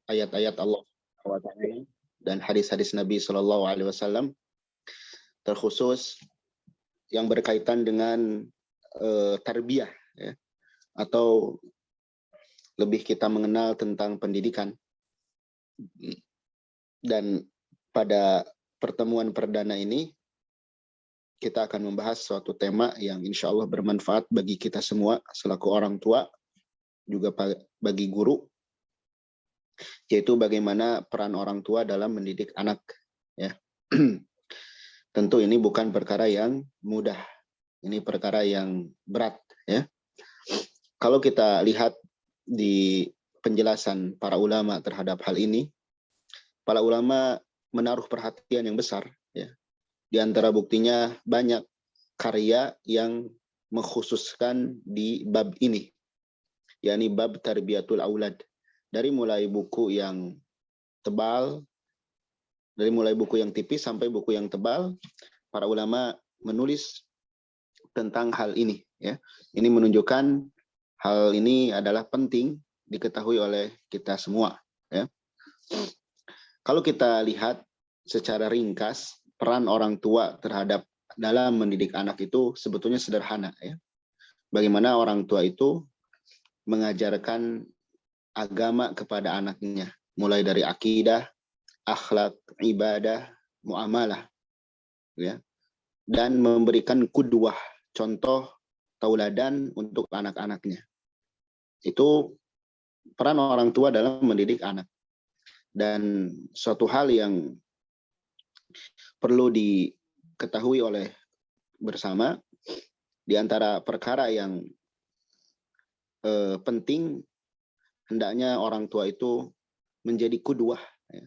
ayat-ayat Allah SWT dan hadis-hadis Nabi Shallallahu Alaihi Wasallam, terkhusus yang berkaitan dengan tarbiyah, ya, atau lebih kita mengenal tentang pendidikan. Dan pada pertemuan perdana ini kita akan membahas suatu tema yang insya Allah bermanfaat bagi kita semua selaku orang tua, juga bagi guru, yaitu bagaimana peran orang tua dalam mendidik anak. Ya. Tentu ini bukan perkara yang mudah, ini perkara yang berat. Ya. Kalau kita lihat di penjelasan para ulama terhadap hal ini, para ulama menaruh perhatian yang besar. Ya. Di antara buktinya banyak karya yang mengkhususkan di bab ini, yakni bab tarbiyatul aulad. Dari mulai buku yang tebal, dari mulai buku yang tipis sampai buku yang tebal, para ulama menulis tentang hal ini. Ya. Ini menunjukkan hal ini adalah penting diketahui oleh kita semua. Ya. Kalau kita lihat secara ringkas, peran orang tua terhadap dalam mendidik anak itu sebetulnya sederhana. Ya. Bagaimana orang tua itu mengajarkan agama kepada anaknya, mulai dari akidah, akhlak, ibadah, muamalah, ya, dan memberikan qudwah, contoh tauladan untuk anak-anaknya. Itu peran orang tua dalam mendidik anak. Dan suatu hal yang perlu diketahui oleh bersama, di antara perkara yang penting, hendaknya orang tua itu menjadi qudwah, ya,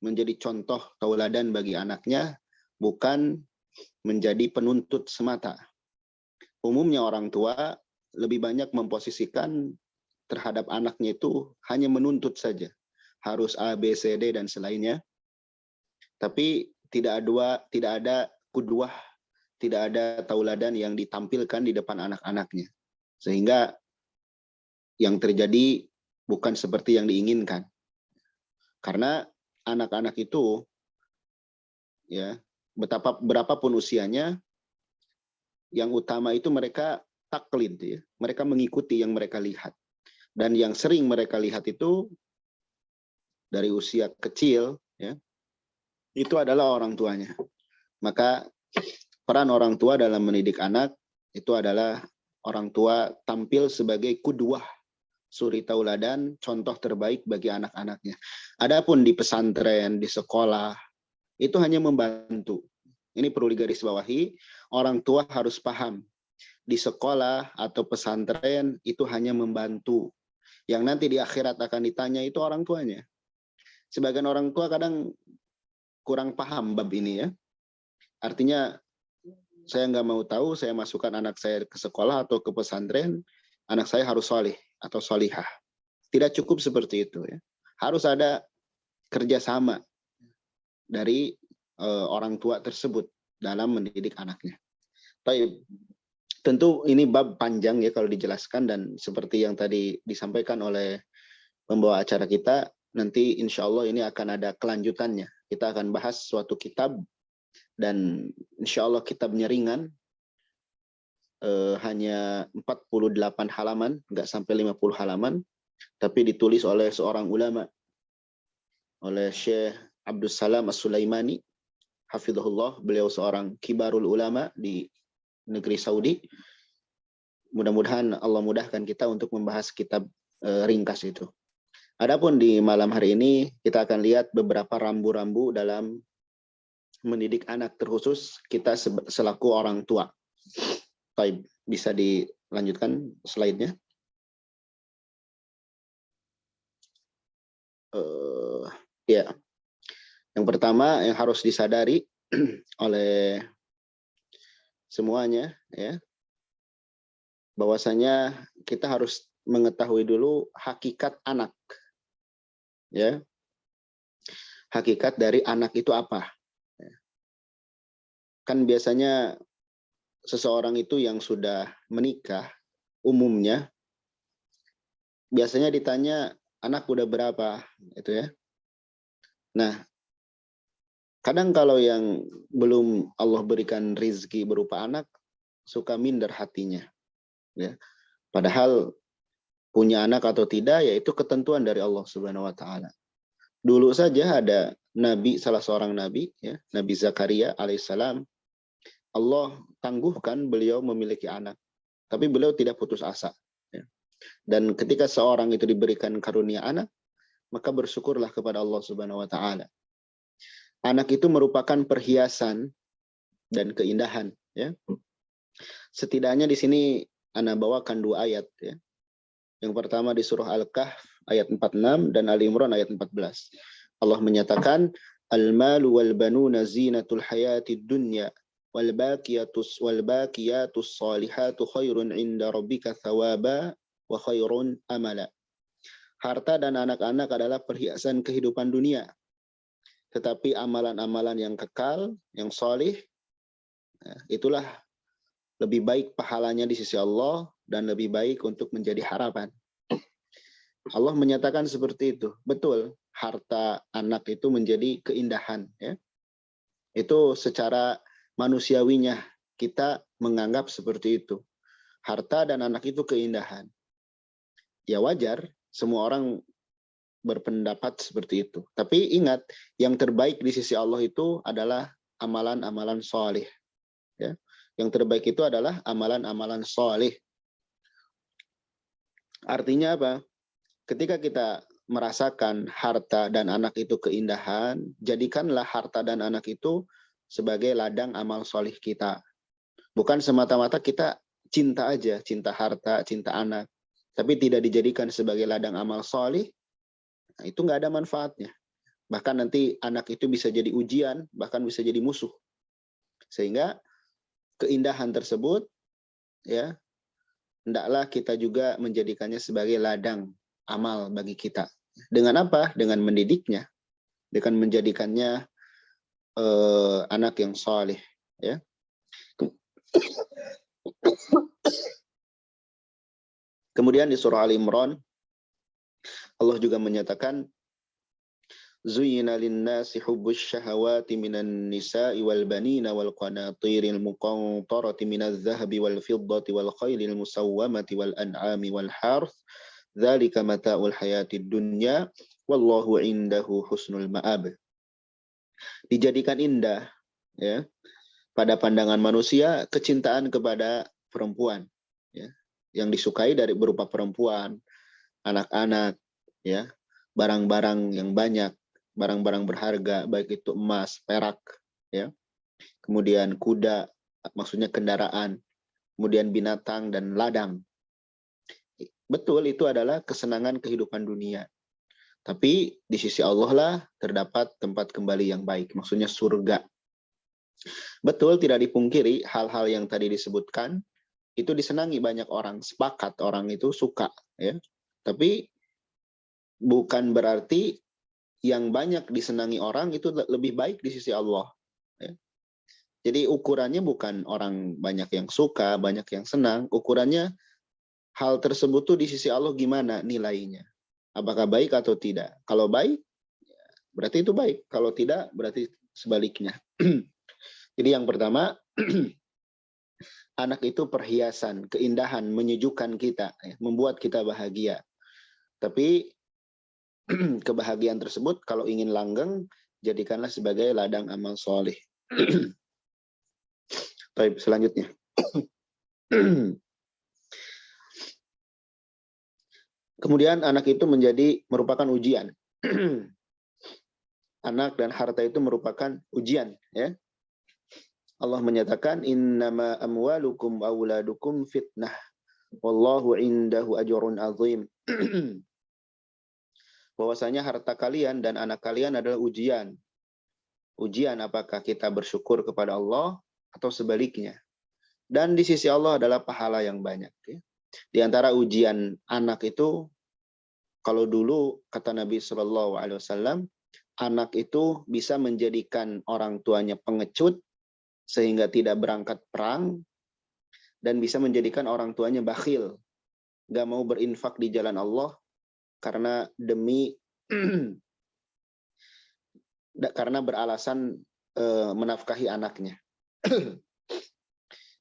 menjadi contoh tauladan bagi anaknya, bukan menjadi penuntut semata. Umumnya orang tua lebih banyak memposisikan terhadap anaknya itu hanya menuntut saja, harus A, B, C, D dan selainnya, tapi tidak ada qudwah, tidak ada tauladan yang ditampilkan di depan anak-anaknya, sehingga yang terjadi bukan seperti yang diinginkan. Karena anak-anak itu, ya, berapapun usianya, yang utama itu mereka taklid, ya, mereka mengikuti yang mereka lihat. Dan yang sering mereka lihat itu dari usia kecil, ya, itu adalah orang tuanya. Maka peran orang tua dalam mendidik anak itu adalah orang tua tampil sebagai qudwah, suri tauladan, contoh terbaik bagi anak-anaknya. Adapun di pesantren, di sekolah, itu hanya membantu. Ini perlu digarisbawahi, orang tua harus paham. Di sekolah atau pesantren itu hanya membantu. Yang nanti di akhirat akan ditanya itu orang tuanya. Sebagian orang tua kadang kurang paham bab ini, ya. Artinya saya nggak mau tahu, saya masukkan anak saya ke sekolah atau ke pesantren, anak saya harus soleh atau solihah. Tidak cukup seperti itu, ya. Harus ada kerjasama dari orang tua tersebut dalam mendidik anaknya. Tapi tentu ini bab panjang, ya, kalau dijelaskan, dan seperti yang tadi disampaikan oleh pembawa acara kita, nanti insya Allah ini akan ada kelanjutannya. Kita akan bahas suatu kitab, dan insya Allah kitabnya ringan, hanya 48 halaman, nggak sampai 50 halaman, tapi ditulis oleh seorang ulama, oleh Syekh Abdus Salam As-Sulaimani, hafizahullah. Beliau seorang kibarul ulama di negeri Saudi. Mudah-mudahan Allah mudahkan kita untuk membahas kitab ringkas itu. Adapun di malam hari ini kita akan lihat beberapa rambu-rambu dalam mendidik anak, terkhusus kita selaku orang tua. Baik, bisa dilanjutkan slide-nya. Ya, yang pertama yang harus disadari oleh semuanya, ya, bahwasanya kita harus mengetahui dulu hakikat anak, ya, hakikat dari anak itu apa. Kan biasanya seseorang itu yang sudah menikah, umumnya biasanya ditanya, anak udah berapa, itu ya. Nah, kadang kalau yang belum Allah berikan rizki berupa anak, suka minder hatinya. Ya. Padahal punya anak atau tidak, yaitu ketentuan dari Allah Subhanahu Wa Taala. Dulu saja ada Nabi, salah seorang Nabi, ya, Nabi Zakaria alaihissalam, Allah tangguhkan beliau memiliki anak, tapi beliau tidak putus asa. Ya. Dan ketika seorang itu diberikan karunia anak, maka bersyukurlah kepada Allah Subhanahu Wa Taala. Anak itu merupakan perhiasan dan keindahan. Ya. Setidaknya di sini Ana bawakan 2 ayat. Ya. Yang pertama di surah Al-Kahf ayat 46 dan Ali Imran ayat 14. Allah menyatakan, Al-malu wal banuna zinatul hayatid dunya wal baqiyatus salihatu khairun inda rabbika thawaba wa khairun amala. Harta dan anak-anak adalah perhiasan kehidupan dunia. Tetapi amalan-amalan yang kekal, yang solih, itulah lebih baik pahalanya di sisi Allah dan lebih baik untuk menjadi harapan. Allah menyatakan seperti itu. Betul, harta anak itu menjadi keindahan. Ya. Itu secara manusiawinya kita menganggap seperti itu. Harta dan anak itu keindahan. Ya wajar, semua orang berpendapat seperti itu. Tapi ingat, yang terbaik di sisi Allah itu adalah amalan-amalan soleh. Ya. Yang terbaik itu adalah amalan-amalan soleh. Artinya apa? Ketika kita merasakan harta dan anak itu keindahan, jadikanlah harta dan anak itu sebagai ladang amal soleh kita. Bukan semata-mata kita cinta aja, cinta harta, cinta anak. Tapi tidak dijadikan sebagai ladang amal soleh, nah itu nggak ada manfaatnya. Bahkan nanti anak itu bisa jadi ujian, bahkan bisa jadi musuh. Sehingga keindahan tersebut, ya, hendaklah kita juga menjadikannya sebagai ladang amal bagi kita. Dengan apa? Dengan mendidiknya, dengan menjadikannya anak yang saleh. Ya. Kemudian di surah Al Imran, Allah juga menyatakan, Zuyyina lin-nasi hubbus syahawati minan nisa'i wal banina wal qanatiril muqantarati minadh dhahabi wal fiddati wal khailil musawwamati wal an'ami wal harth. Dzalika mata'ul hayatid dunya wallahu indahu husnul ma'ab. Dijadikan indah, ya, pada pandangan manusia kecintaan kepada perempuan, ya, yang disukai dari berupa perempuan, anak-anak, ya, barang-barang yang banyak, barang-barang berharga, baik itu emas, perak, ya, kemudian kuda, maksudnya kendaraan, kemudian binatang dan ladang. Betul, itu adalah kesenangan kehidupan dunia. Tapi di sisi Allah lah terdapat tempat kembali yang baik, maksudnya surga. Betul, tidak dipungkiri hal-hal yang tadi disebutkan itu disenangi banyak orang, sepakat orang itu suka, ya. Tapi bukan berarti yang banyak disenangi orang itu lebih baik di sisi Allah. Ya. Jadi ukurannya bukan orang banyak yang suka, banyak yang senang, ukurannya hal tersebut tuh di sisi Allah gimana nilainya. Apakah baik atau tidak? Kalau baik, berarti itu baik. Kalau tidak, berarti sebaliknya. Jadi yang pertama, anak itu perhiasan, keindahan, menyejukkan kita, membuat kita bahagia. Tapi kebahagiaan tersebut kalau ingin langgeng, jadikanlah sebagai ladang amal soleh. Baik, selanjutnya. Kemudian anak itu merupakan ujian. Anak dan harta itu merupakan ujian, ya. Allah menyatakan, innama amwalukum auladukum fitnah wallahu indahu ajrun azim. Bahwasanya harta kalian dan anak kalian adalah ujian. Ujian apakah kita bersyukur kepada Allah atau sebaliknya. Dan di sisi Allah adalah pahala yang banyak. Ya. Di antara ujian anak itu, kalau dulu kata Nabi SAW, anak itu bisa menjadikan orang tuanya pengecut sehingga tidak berangkat perang, dan bisa menjadikan orang tuanya bakhil, gak mau berinfak di jalan Allah karena karena beralasan menafkahi anaknya.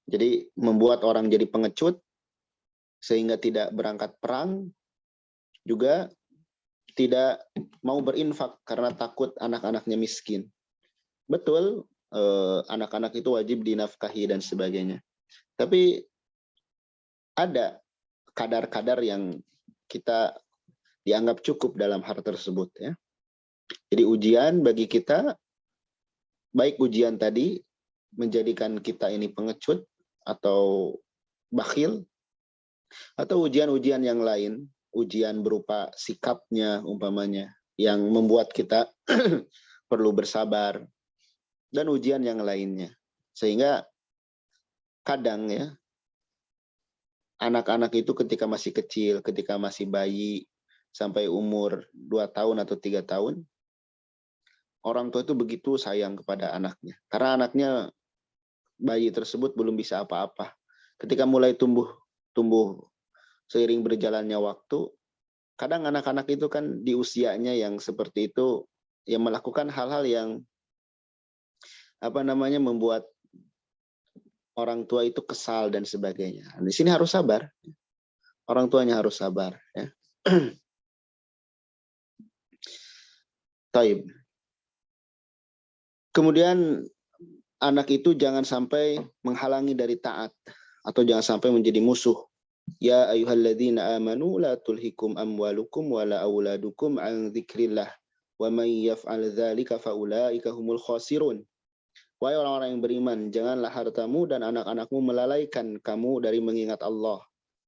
Jadi membuat orang jadi pengecut sehingga tidak berangkat perang, juga tidak mau berinfak karena takut anak-anaknya miskin. Betul, anak-anak itu wajib dinafkahi dan sebagainya. Tapi ada kadar-kadar yang kita dianggap cukup dalam hal tersebut, ya. Jadi ujian bagi kita, baik ujian tadi menjadikan kita ini pengecut atau bakhil, atau ujian-ujian yang lain, ujian berupa sikapnya umpamanya, yang membuat kita perlu bersabar, dan ujian yang lainnya. Sehingga kadang ya, anak-anak itu ketika masih kecil, ketika masih bayi, sampai umur 2 tahun atau 3 tahun, orang tua itu begitu sayang kepada anaknya. Karena anaknya, bayi tersebut belum bisa apa-apa. Ketika mulai tumbuh seiring berjalannya waktu, kadang anak-anak itu kan di usianya yang seperti itu, yang melakukan hal-hal yang membuat orang tua itu kesal dan sebagainya. Di sini harus sabar. Orang tuanya harus sabar, ya. Taib. Kemudian anak itu jangan sampai menghalangi dari taat, atau jangan sampai menjadi musuh. Ya ayyuhalladzina amanu la tulhikum amwalukum wala auladukum an dzikrillah wa may yaf'al dzalika faulaika humul khasirun. Wahai orang-orang yang beriman, janganlah hartamu dan anak-anakmu melalaikan kamu dari mengingat Allah.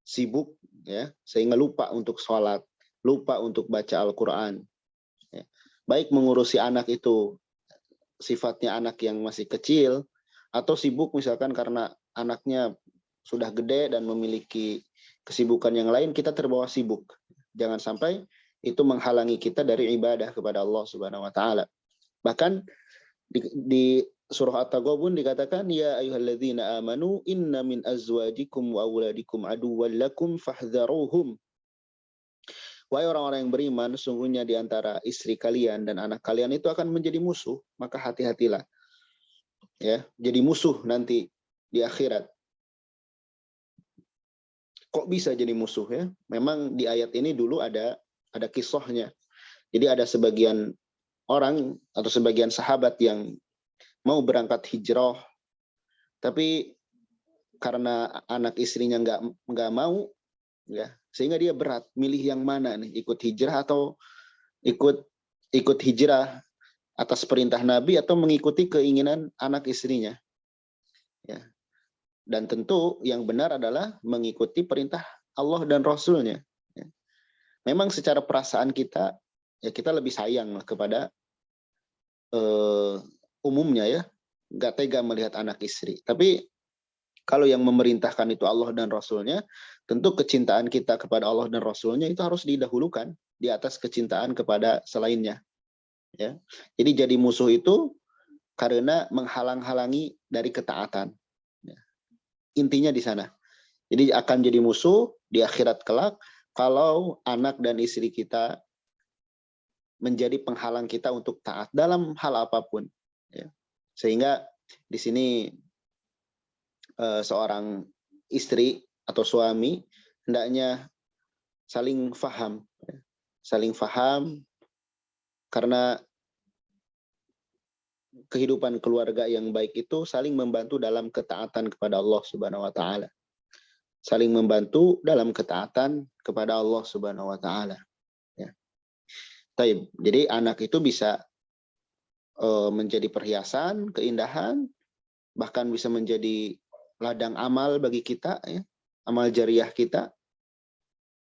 Sibuk, ya, sehingga lupa untuk sholat, lupa untuk baca Al-Quran. Ya. Baik mengurusi anak itu sifatnya anak yang masih kecil, atau sibuk misalkan karena anaknya sudah gede dan memiliki kesibukan yang lain, kita terbawa sibuk. Jangan sampai itu menghalangi kita dari ibadah kepada Allah Subhanahu wa taala. Bahkan di surah At-Taghabun dikatakan, ya ayyuhalladzina amanu inna min azwajikum wa auladikum aduwwan lakum fahdharuhum. Wahai orang-orang yang beriman, sungguhnya di antara istri kalian dan anak kalian itu akan menjadi musuh, maka hati-hatilah. Ya, jadi musuh nanti di akhirat. Kok bisa jadi musuh, ya? Memang di ayat ini dulu ada kisahnya. Jadi ada sebagian orang atau sebagian sahabat yang mau berangkat hijrah, tapi karena anak istrinya nggak mau, ya, sehingga dia berat milih yang mana nih, ikut hijrah atau ikut hijrah atas perintah Nabi atau mengikuti keinginan anak istrinya, ya. Dan tentu yang benar adalah mengikuti perintah Allah dan Rasulnya, ya. Memang secara perasaan kita, ya, kita lebih sayang kepada umumnya, ya, nggak tega melihat anak istri. Tapi kalau yang memerintahkan itu Allah dan Rasulnya, tentu kecintaan kita kepada Allah dan Rasulnya itu harus didahulukan di atas kecintaan kepada selainnya, ya. Jadi jadi musuh itu karena menghalang-halangi dari ketaatan, ya. Intinya di sana. Jadi akan jadi musuh di akhirat kelak kalau anak dan istri kita menjadi penghalang kita untuk taat dalam hal apapun, ya. Sehingga di sini seorang istri atau suami hendaknya saling faham, ya. Saling faham, karena kehidupan keluarga yang baik itu saling membantu dalam ketaatan kepada Allah Subhanahu wa taala. Saling membantu dalam ketaatan kepada Allah Subhanahu wa taala, ya. Taib. Jadi anak itu bisa menjadi perhiasan, keindahan, bahkan bisa menjadi ladang amal bagi kita, ya. Amal jariah kita,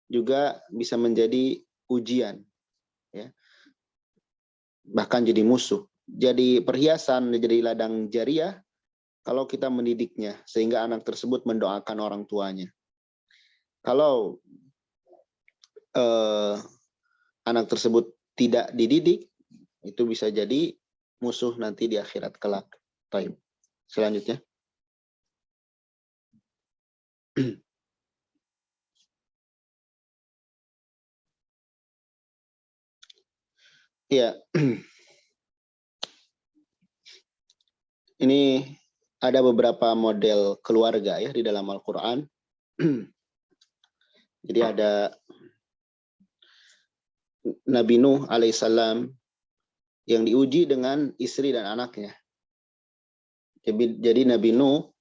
juga bisa menjadi ujian, ya. Bahkan jadi musuh. Jadi perhiasan, jadi ladang jariah kalau kita mendidiknya sehingga anak tersebut mendoakan orang tuanya. Kalau anak tersebut tidak dididik, itu bisa jadi musuh nanti di akhirat kelak. Baik. Selanjutnya. Ya, ini ada beberapa model keluarga ya di dalam Al-Quran. Jadi ada Nabi Nuh alaihissalam yang diuji dengan istri dan anaknya. Jadi Nabi Nuh,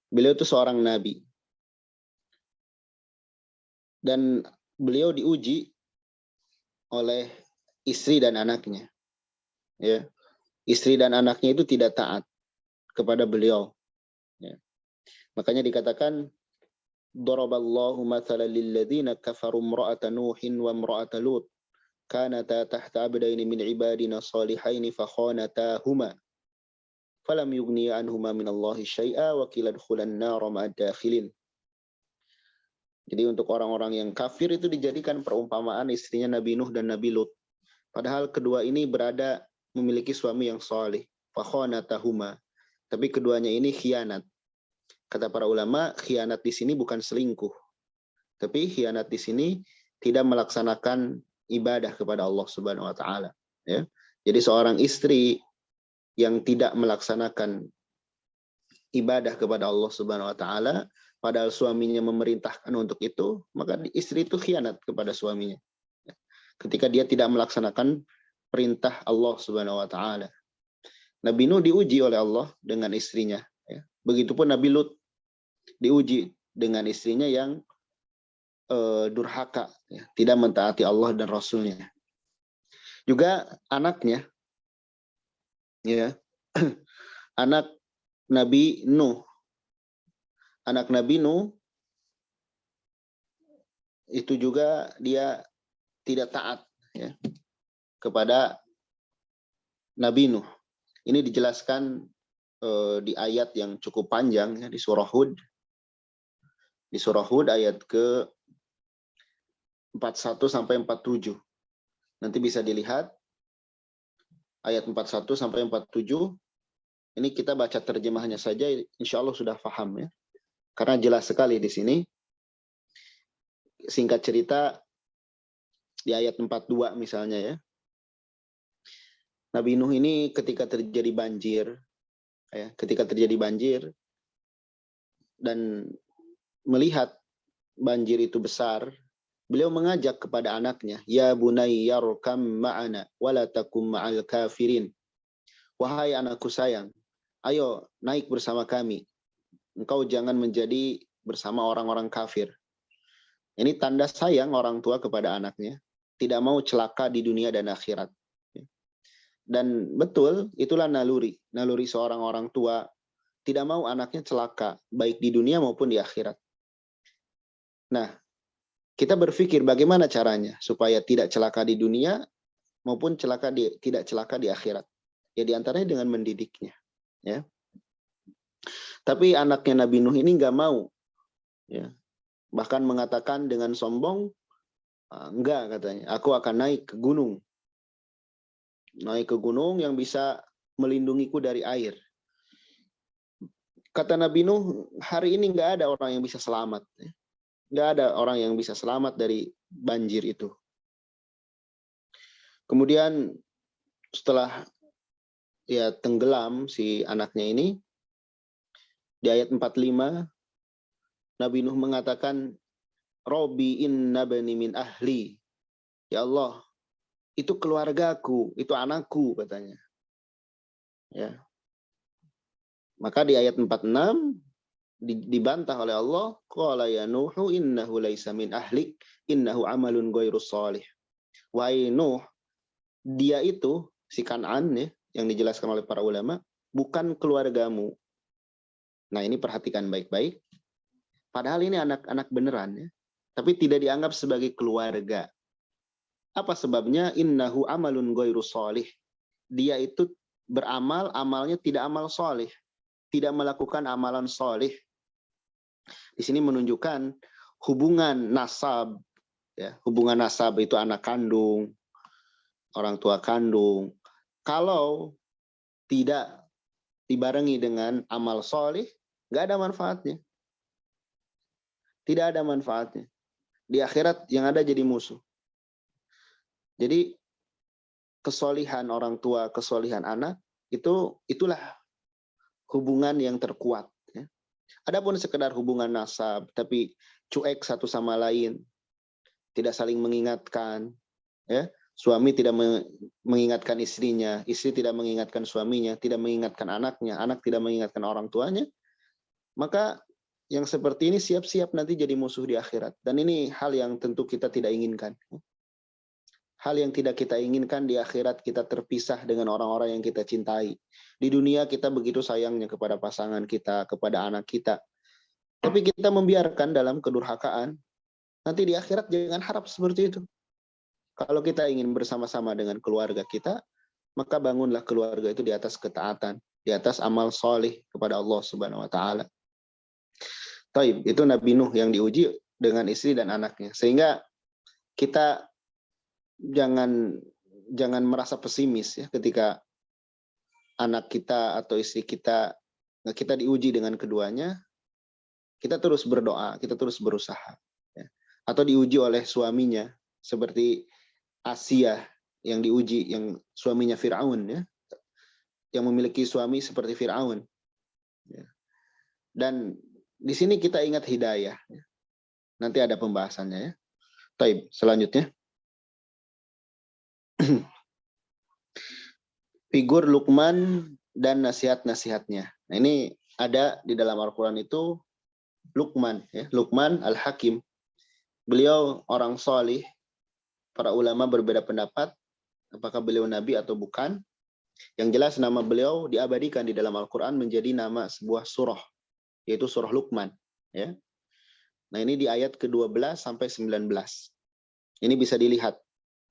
beliau itu seorang nabi. Dan beliau diuji oleh istri dan anaknya. Ya. Istri dan anaknya itu tidak taat kepada beliau. Ya. Makanya dikatakan Daraballahu mathalan lilladzina kafaru imra'ata Nuhin wa imra'ata Lut kanata tahta abdaini min ibadina salihaini fakhanatahuma falam yughniya anhuma minallahi syai'a wa qila dkhulan nar ma'ad dakhilin. Jadi untuk orang-orang yang kafir itu dijadikan perumpamaan istrinya Nabi Nuh dan Nabi Lut. Padahal kedua ini berada memiliki suami yang saleh. Fakhanatahuma. Tapi keduanya ini khianat. Kata para ulama, khianat di sini bukan selingkuh. Tapi khianat di sini tidak melaksanakan ibadah kepada Allah Subhanahu wa taala, ya. Jadi seorang istri yang tidak melaksanakan ibadah kepada Allah Subhanahu wa taala padahal suaminya memerintahkan untuk itu, maka istri itu khianat kepada suaminya. Ketika dia tidak melaksanakan perintah Allah Subhanahu wa taala. Nabi Nuh diuji oleh Allah dengan istrinya, ya. Begitupun Nabi Lut diuji dengan istrinya yang durhaka, ya, tidak mentaati Allah dan Rasulnya. Juga anaknya, ya, anak Nabi Nuh, itu juga dia tidak taat, ya, kepada Nabi Nuh. Ini dijelaskan di ayat yang cukup panjang, ya, di surah Hud. Di surah Hud ayat ke 41 sampai 47. Nanti bisa dilihat ayat 41 sampai 47. Ini kita baca terjemahnya saja, insya Allah sudah paham, ya. Karena jelas sekali di sini. Singkat cerita, di ayat 42 misalnya, ya. Nabi Nuh ini ketika terjadi banjir, ya, dan melihat banjir itu besar, beliau mengajak kepada anaknya, ya bunayya yarkam ma'ana wala takum ma'al kafirin. Wahai anakku sayang, ayo naik bersama kami. Engkau jangan menjadi bersama orang-orang kafir. Ini tanda sayang orang tua kepada anaknya, tidak mau celaka di dunia dan akhirat. Dan betul, itulah naluri seorang orang tua, tidak mau anaknya celaka, baik di dunia maupun di akhirat. Nah, kita berpikir bagaimana caranya supaya tidak celaka di dunia maupun tidak celaka di akhirat. Ya diantaranya dengan mendidiknya. Ya. Tapi anaknya Nabi Nuh ini nggak mau. Ya. Bahkan mengatakan dengan sombong, enggak katanya, aku akan naik ke gunung. Naik ke gunung yang bisa melindungiku dari air. Kata Nabi Nuh, hari ini nggak ada orang yang bisa selamat. Nggak ada orang yang bisa selamat dari banjir itu. Kemudian setelah ya tenggelam si anaknya ini, di ayat 45, Nabi Nuh mengatakan, Robbi inna bani min ahli. Ya Allah, itu keluargaku, itu anakku, katanya. Ya. Maka di ayat 46 dibantah oleh Allah, qala ya Nuhu innahu laisa min ahlik, innahu amalun ghairus shalih. Wahai Nuh, dia itu si Kan'an, ya, yang dijelaskan oleh para ulama, bukan keluargamu. Nah, ini perhatikan baik-baik. Padahal ini anak-anak beneran, ya. Tapi tidak dianggap sebagai keluarga. Apa sebabnya? Innahu amalun ghairus shalih. Dia itu beramal, amalnya tidak amal shalih. Tidak melakukan amalan shalih. Di sini menunjukkan hubungan nasab, ya, hubungan nasab itu anak kandung, orang tua kandung. Kalau tidak dibarengi dengan amal shalih, nggak ada manfaatnya. Tidak ada manfaatnya. Di akhirat yang ada jadi musuh. Jadi kesolihan orang tua, kesolihan anak, itulah hubungan yang terkuat. Ya. Adapun sekedar hubungan nasab, tapi cuek satu sama lain, tidak saling mengingatkan, ya, suami tidak mengingatkan istrinya, istri tidak mengingatkan suaminya, tidak mengingatkan anaknya, anak tidak mengingatkan orang tuanya, maka yang seperti ini siap-siap nanti jadi musuh di akhirat. Dan ini hal yang tentu kita tidak inginkan. Hal yang tidak kita inginkan di akhirat, kita terpisah dengan orang-orang yang kita cintai. Di dunia kita begitu sayangnya kepada pasangan kita, kepada anak kita. Tapi kita membiarkan dalam kedurhakaan. Nanti di akhirat jangan harap seperti itu. Kalau kita ingin bersama-sama dengan keluarga kita, maka bangunlah keluarga itu di atas ketaatan, di atas amal soleh kepada Allah Subhanahu wa taala. Taib, itu Nabi Nuh yang diuji dengan istri dan anaknya. Sehingga kita jangan merasa pesimis ya ketika anak kita atau istri kita diuji dengan keduanya, kita terus berdoa, kita terus berusaha. Ya. Atau diuji oleh suaminya, seperti Asia yang diuji, yang suaminya Fir'aun, ya, yang memiliki suami seperti Fir'aun. Ya. Dan di sini kita ingat hidayah. Ya. Nanti ada pembahasannya ya. Taib, selanjutnya. Figur Luqman dan nasihat-nasihatnya. Nah, ini ada di dalam Al-Quran itu Luqman, ya, Luqman Al-Hakim. Beliau orang solih. Para ulama berbeda pendapat apakah beliau nabi atau bukan. Yang jelas nama beliau diabadikan di dalam Al-Quran menjadi nama sebuah surah, yaitu surah Luqman. Ya. Nah, ini di ayat ke-12 sampai 19. Ini bisa dilihat.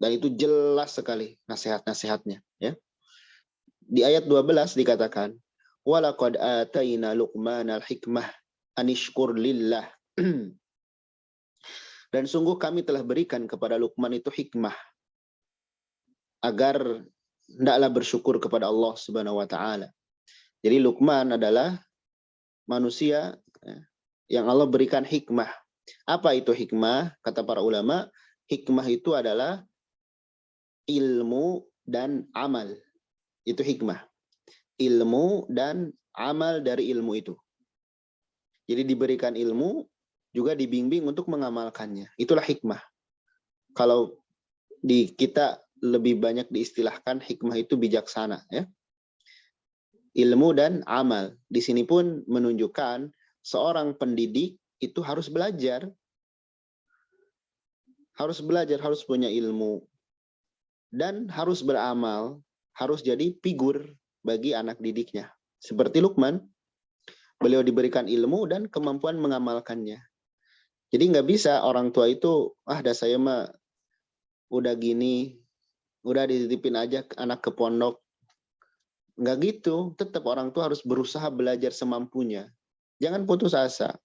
Dan itu jelas sekali nasihat-nasihatnya. Ya. Di ayat 12 dikatakan, وَلَقَدْ آتَيْنَا لُقْمَانَ الْحِكْمَةِ أَنِشْكُرْ لِلَّهِ. Dan sungguh kami telah berikan kepada Luqman itu hikmah, agar hendaklah bersyukur kepada Allah Subhanahu wa taala. Jadi Luqman adalah manusia yang Allah berikan hikmah. Apa itu hikmah? Kata para ulama, hikmah itu adalah ilmu dan amal. Itu hikmah. Ilmu dan amal dari ilmu itu. Jadi diberikan ilmu, juga dibimbing untuk mengamalkannya. Itulah hikmah. Kalau di kita lebih banyak diistilahkan hikmah itu bijaksana, ya. Ilmu dan amal. Di sini pun menunjukkan seorang pendidik itu harus belajar. Harus belajar, harus punya ilmu. Dan harus beramal, harus jadi figur bagi anak didiknya. Seperti Luqman, beliau diberikan ilmu dan kemampuan mengamalkannya. Jadi nggak bisa orang tua itu, dah saya mah udah gini, udah dititipin aja anak ke pondok. Nggak gitu, tetap orang tua harus berusaha belajar semampunya. Jangan putus asa.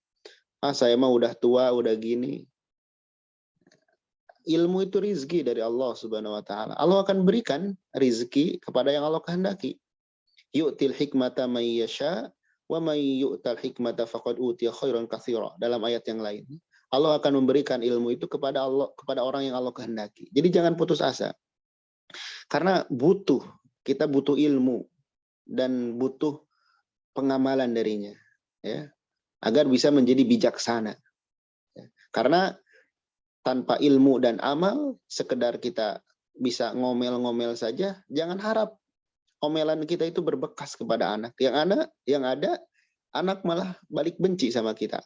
Saya mah udah tua, udah gini. Ilmu itu rizki dari Allah Subhanahu wa taala. Allah akan berikan rizki kepada yang Allah kehendaki. Yu'til hikmata may yasha wa may yu'tal hikmata faqad utiya khairan katsira. Dalam ayat yang lain. Allah akan memberikan ilmu itu kepada orang yang Allah kehendaki. Jadi jangan putus asa. Karena kita butuh ilmu dan butuh pengamalan darinya, ya, agar bisa menjadi bijaksana. Ya. Karena tanpa ilmu dan amal, sekedar kita bisa ngomel-ngomel saja, jangan harap omelan kita itu berbekas kepada anak. Yang ada anak malah balik benci sama kita.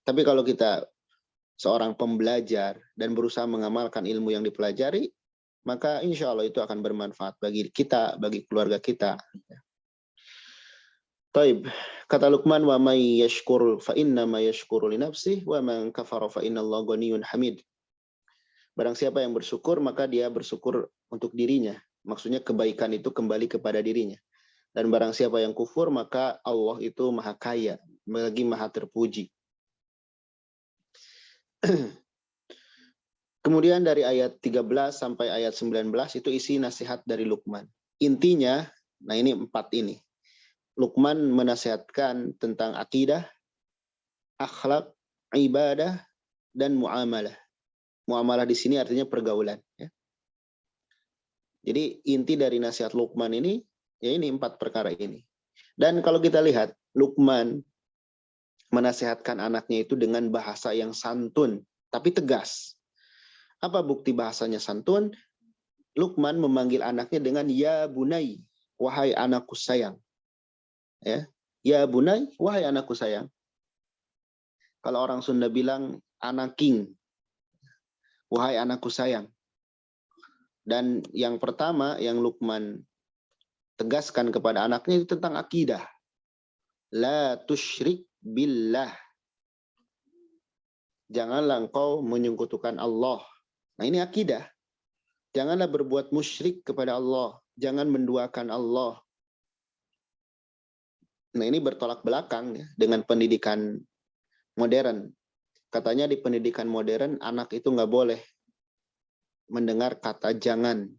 Tapi kalau kita seorang pembelajar dan berusaha mengamalkan ilmu yang dipelajari, maka insya Allah itu akan bermanfaat bagi kita, bagi keluarga kita. Taib, kata Luqman, wa may yashkur fa inna ma yashkuru li nafsihi wa man kafara fa inna Allah ghaniyyun hamid. Barang siapa yang bersyukur, maka dia bersyukur untuk dirinya. Maksudnya kebaikan itu kembali kepada dirinya. Dan barang siapa yang kufur, maka Allah itu maha kaya, lagi maha terpuji. Kemudian dari ayat 13 sampai ayat 19 itu isi nasihat dari Luqman. Intinya, nah ini 4 ini. Luqman menasihatkan tentang akidah, akhlak, ibadah, dan muamalah. Muamalah di sini artinya pergaulan. Ya. Jadi inti dari nasihat Luqman ini, ya ini 4 perkara ini. Dan kalau kita lihat, Luqman menasihatkan anaknya itu dengan bahasa yang santun, tapi tegas. Apa bukti bahasanya santun? Luqman memanggil anaknya dengan ya bunai, wahai anakku sayang. Ya bunai, wahai anakku sayang. Kalau orang Sunda bilang anaking, wahai anakku sayang. Dan yang pertama yang Luqman tegaskan kepada anaknya itu tentang akidah. La tusyrik billah. Janganlah engkau menyekutukan Allah. Nah ini akidah. Janganlah berbuat musyrik kepada Allah. Jangan menduakan Allah. Nah ini bertolak belakang ya, dengan pendidikan modern. Katanya di pendidikan modern anak itu nggak boleh mendengar kata jangan.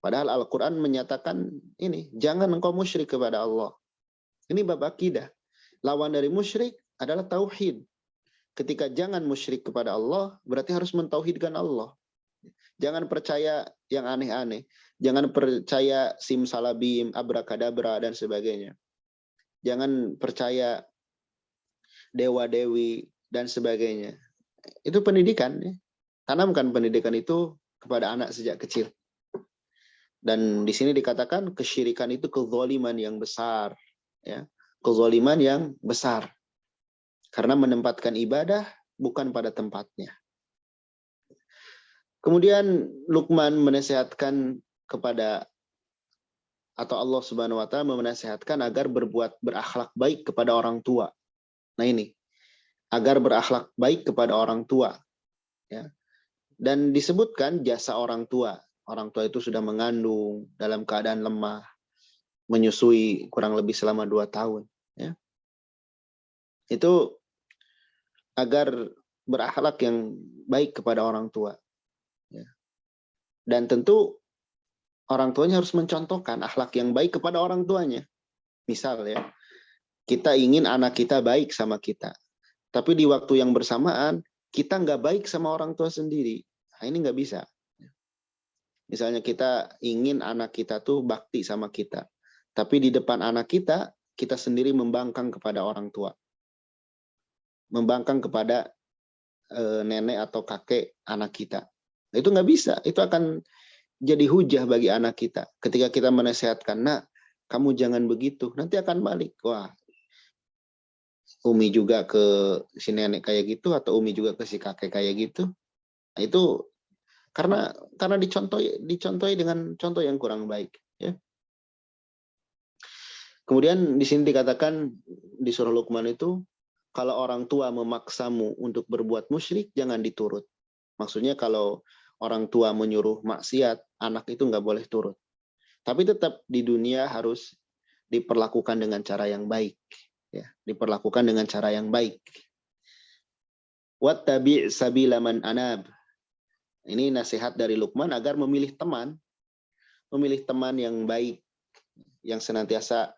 Padahal Al-Quran menyatakan ini, jangan engkau musyrik kepada Allah. Ini bab akidah. Lawan dari musyrik adalah tauhid. Ketika jangan musyrik kepada Allah, berarti harus mentauhidkan Allah. Jangan percaya yang aneh-aneh. Jangan percaya simsalabim, abrakadabra, dan sebagainya. Jangan percaya dewa-dewi, dan sebagainya. Itu pendidikan. Ya. Tanamkan pendidikan itu kepada anak sejak kecil. Dan di sini dikatakan kesyirikan itu kezaliman yang besar. Ya. Kezaliman yang besar. Karena menempatkan ibadah bukan pada tempatnya. Kemudian Luqman menasihatkan kepada, atau Allah Subhanahu wa taala menasihatkan agar berakhlak baik kepada orang tua. Nah ini, agar berakhlak baik kepada orang tua. Ya. Dan disebutkan jasa orang tua. Orang tua itu sudah mengandung dalam keadaan lemah, menyusui kurang lebih selama 2 tahun. Ya. Itu agar berakhlak yang baik kepada orang tua. Ya. Dan tentu orang tuanya harus mencontohkan akhlak yang baik kepada orang tuanya. Misal ya, kita ingin anak kita baik sama kita. Tapi di waktu yang bersamaan, kita nggak baik sama orang tua sendiri. Nah, ini nggak bisa. Misalnya kita ingin anak kita tuh bakti sama kita. Tapi di depan anak kita, kita sendiri membangkang kepada orang tua. Membangkang kepada nenek atau kakek anak kita. Nah, itu nggak bisa. Itu akan jadi hujah bagi anak kita. Ketika kita menasihatkan, nak, kamu jangan begitu. Nanti akan balik. Wah, Umi juga ke si nenek kayak gitu, atau Umi juga ke si kakek kayak gitu. Nah, itu karena dicontohi dengan contoh yang kurang baik. Ya. Kemudian di sini dikatakan di surah Luqman itu, kalau orang tua memaksamu untuk berbuat musyrik, jangan diturut. Maksudnya kalau orang tua menyuruh maksiat, anak itu nggak boleh turut. Tapi tetap di dunia harus diperlakukan dengan cara yang baik. Ya, diperlakukan dengan cara yang baik. Wattabi' sabila man anab. Ini nasihat dari Luqman agar memilih teman yang baik, yang senantiasa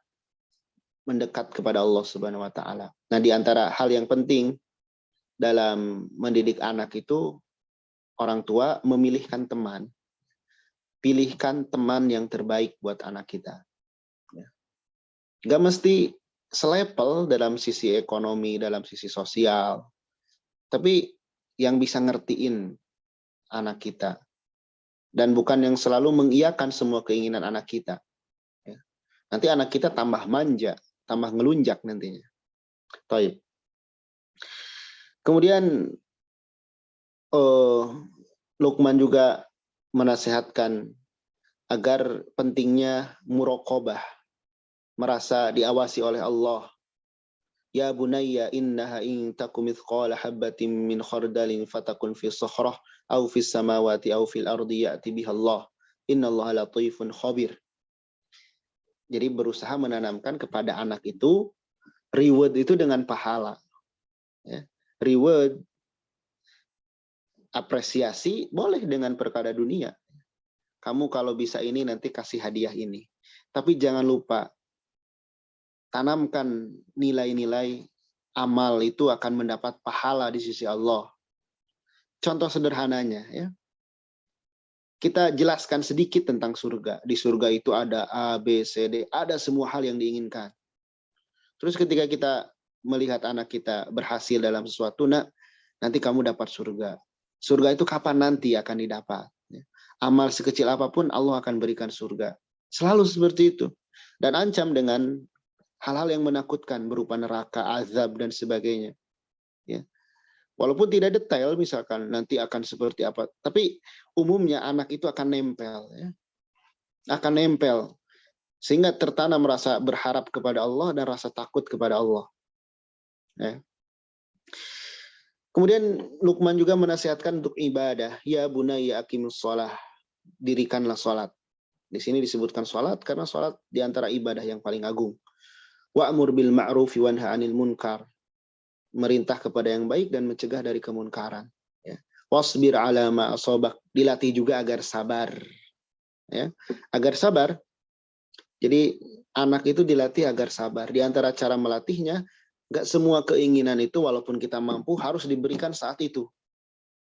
mendekat kepada Allah Subhanahu wa taala. Nah, di antara hal yang penting dalam mendidik anak itu, orang tua memilihkan teman. Pilihkan teman yang terbaik buat anak kita. Gak mesti selepel dalam sisi ekonomi, dalam sisi sosial, tapi yang bisa ngertiin anak kita. Dan bukan yang selalu mengiyakan semua keinginan anak kita. Nanti anak kita tambah manja, tambah ngelunjak nantinya. Baik. Kemudian Luqman juga menasihatkan agar pentingnya muraqabah, merasa diawasi oleh Allah. Ya bunayya innaha in takum mithqala habatin min khardalin fatakun fi sakhrah aw fis samawati aw fil ardi ya'ti biha Allah. Innallaha latifun khabir. Jadi berusaha menanamkan kepada anak itu reward itu dengan pahala. Ya. Reward, apresiasi boleh dengan perkara dunia. Kamu kalau bisa ini nanti kasih hadiah ini. Tapi jangan lupa tanamkan nilai-nilai amal itu akan mendapat pahala di sisi Allah. Contoh sederhananya ya. kita jelaskan sedikit tentang surga. Di surga itu ada A, B, C, D, ada semua hal yang diinginkan. Terus ketika kita melihat anak kita berhasil dalam sesuatu, nak, nanti kamu dapat surga. Surga itu kapan nanti akan didapat? Amal sekecil apapun Allah akan berikan surga. Selalu seperti itu. Dan ancam dengan hal-hal yang menakutkan berupa neraka, azab, dan sebagainya. Ya. Walaupun tidak detail, misalkan nanti akan seperti apa, tapi umumnya anak itu akan nempel, ya. Akan nempel, sehingga tertanam rasa berharap kepada Allah dan rasa takut kepada Allah. Ya. Kemudian Luqman juga menasihatkan untuk ibadah. Ya bunayya aqimus shalah, dirikanlah sholat. Di sini disebutkan sholat karena sholat diantara ibadah yang paling agung. Wa'mur bil ma'rufi wanha 'anil munkar, merintah kepada yang baik dan mencegah dari kemunkaran. Ya. Wasbir ala ma asabak, dilatih juga agar sabar. Ya. Agar sabar. Jadi anak itu dilatih agar sabar. Di antara cara melatihnya, nggak semua keinginan itu walaupun kita mampu harus diberikan saat itu.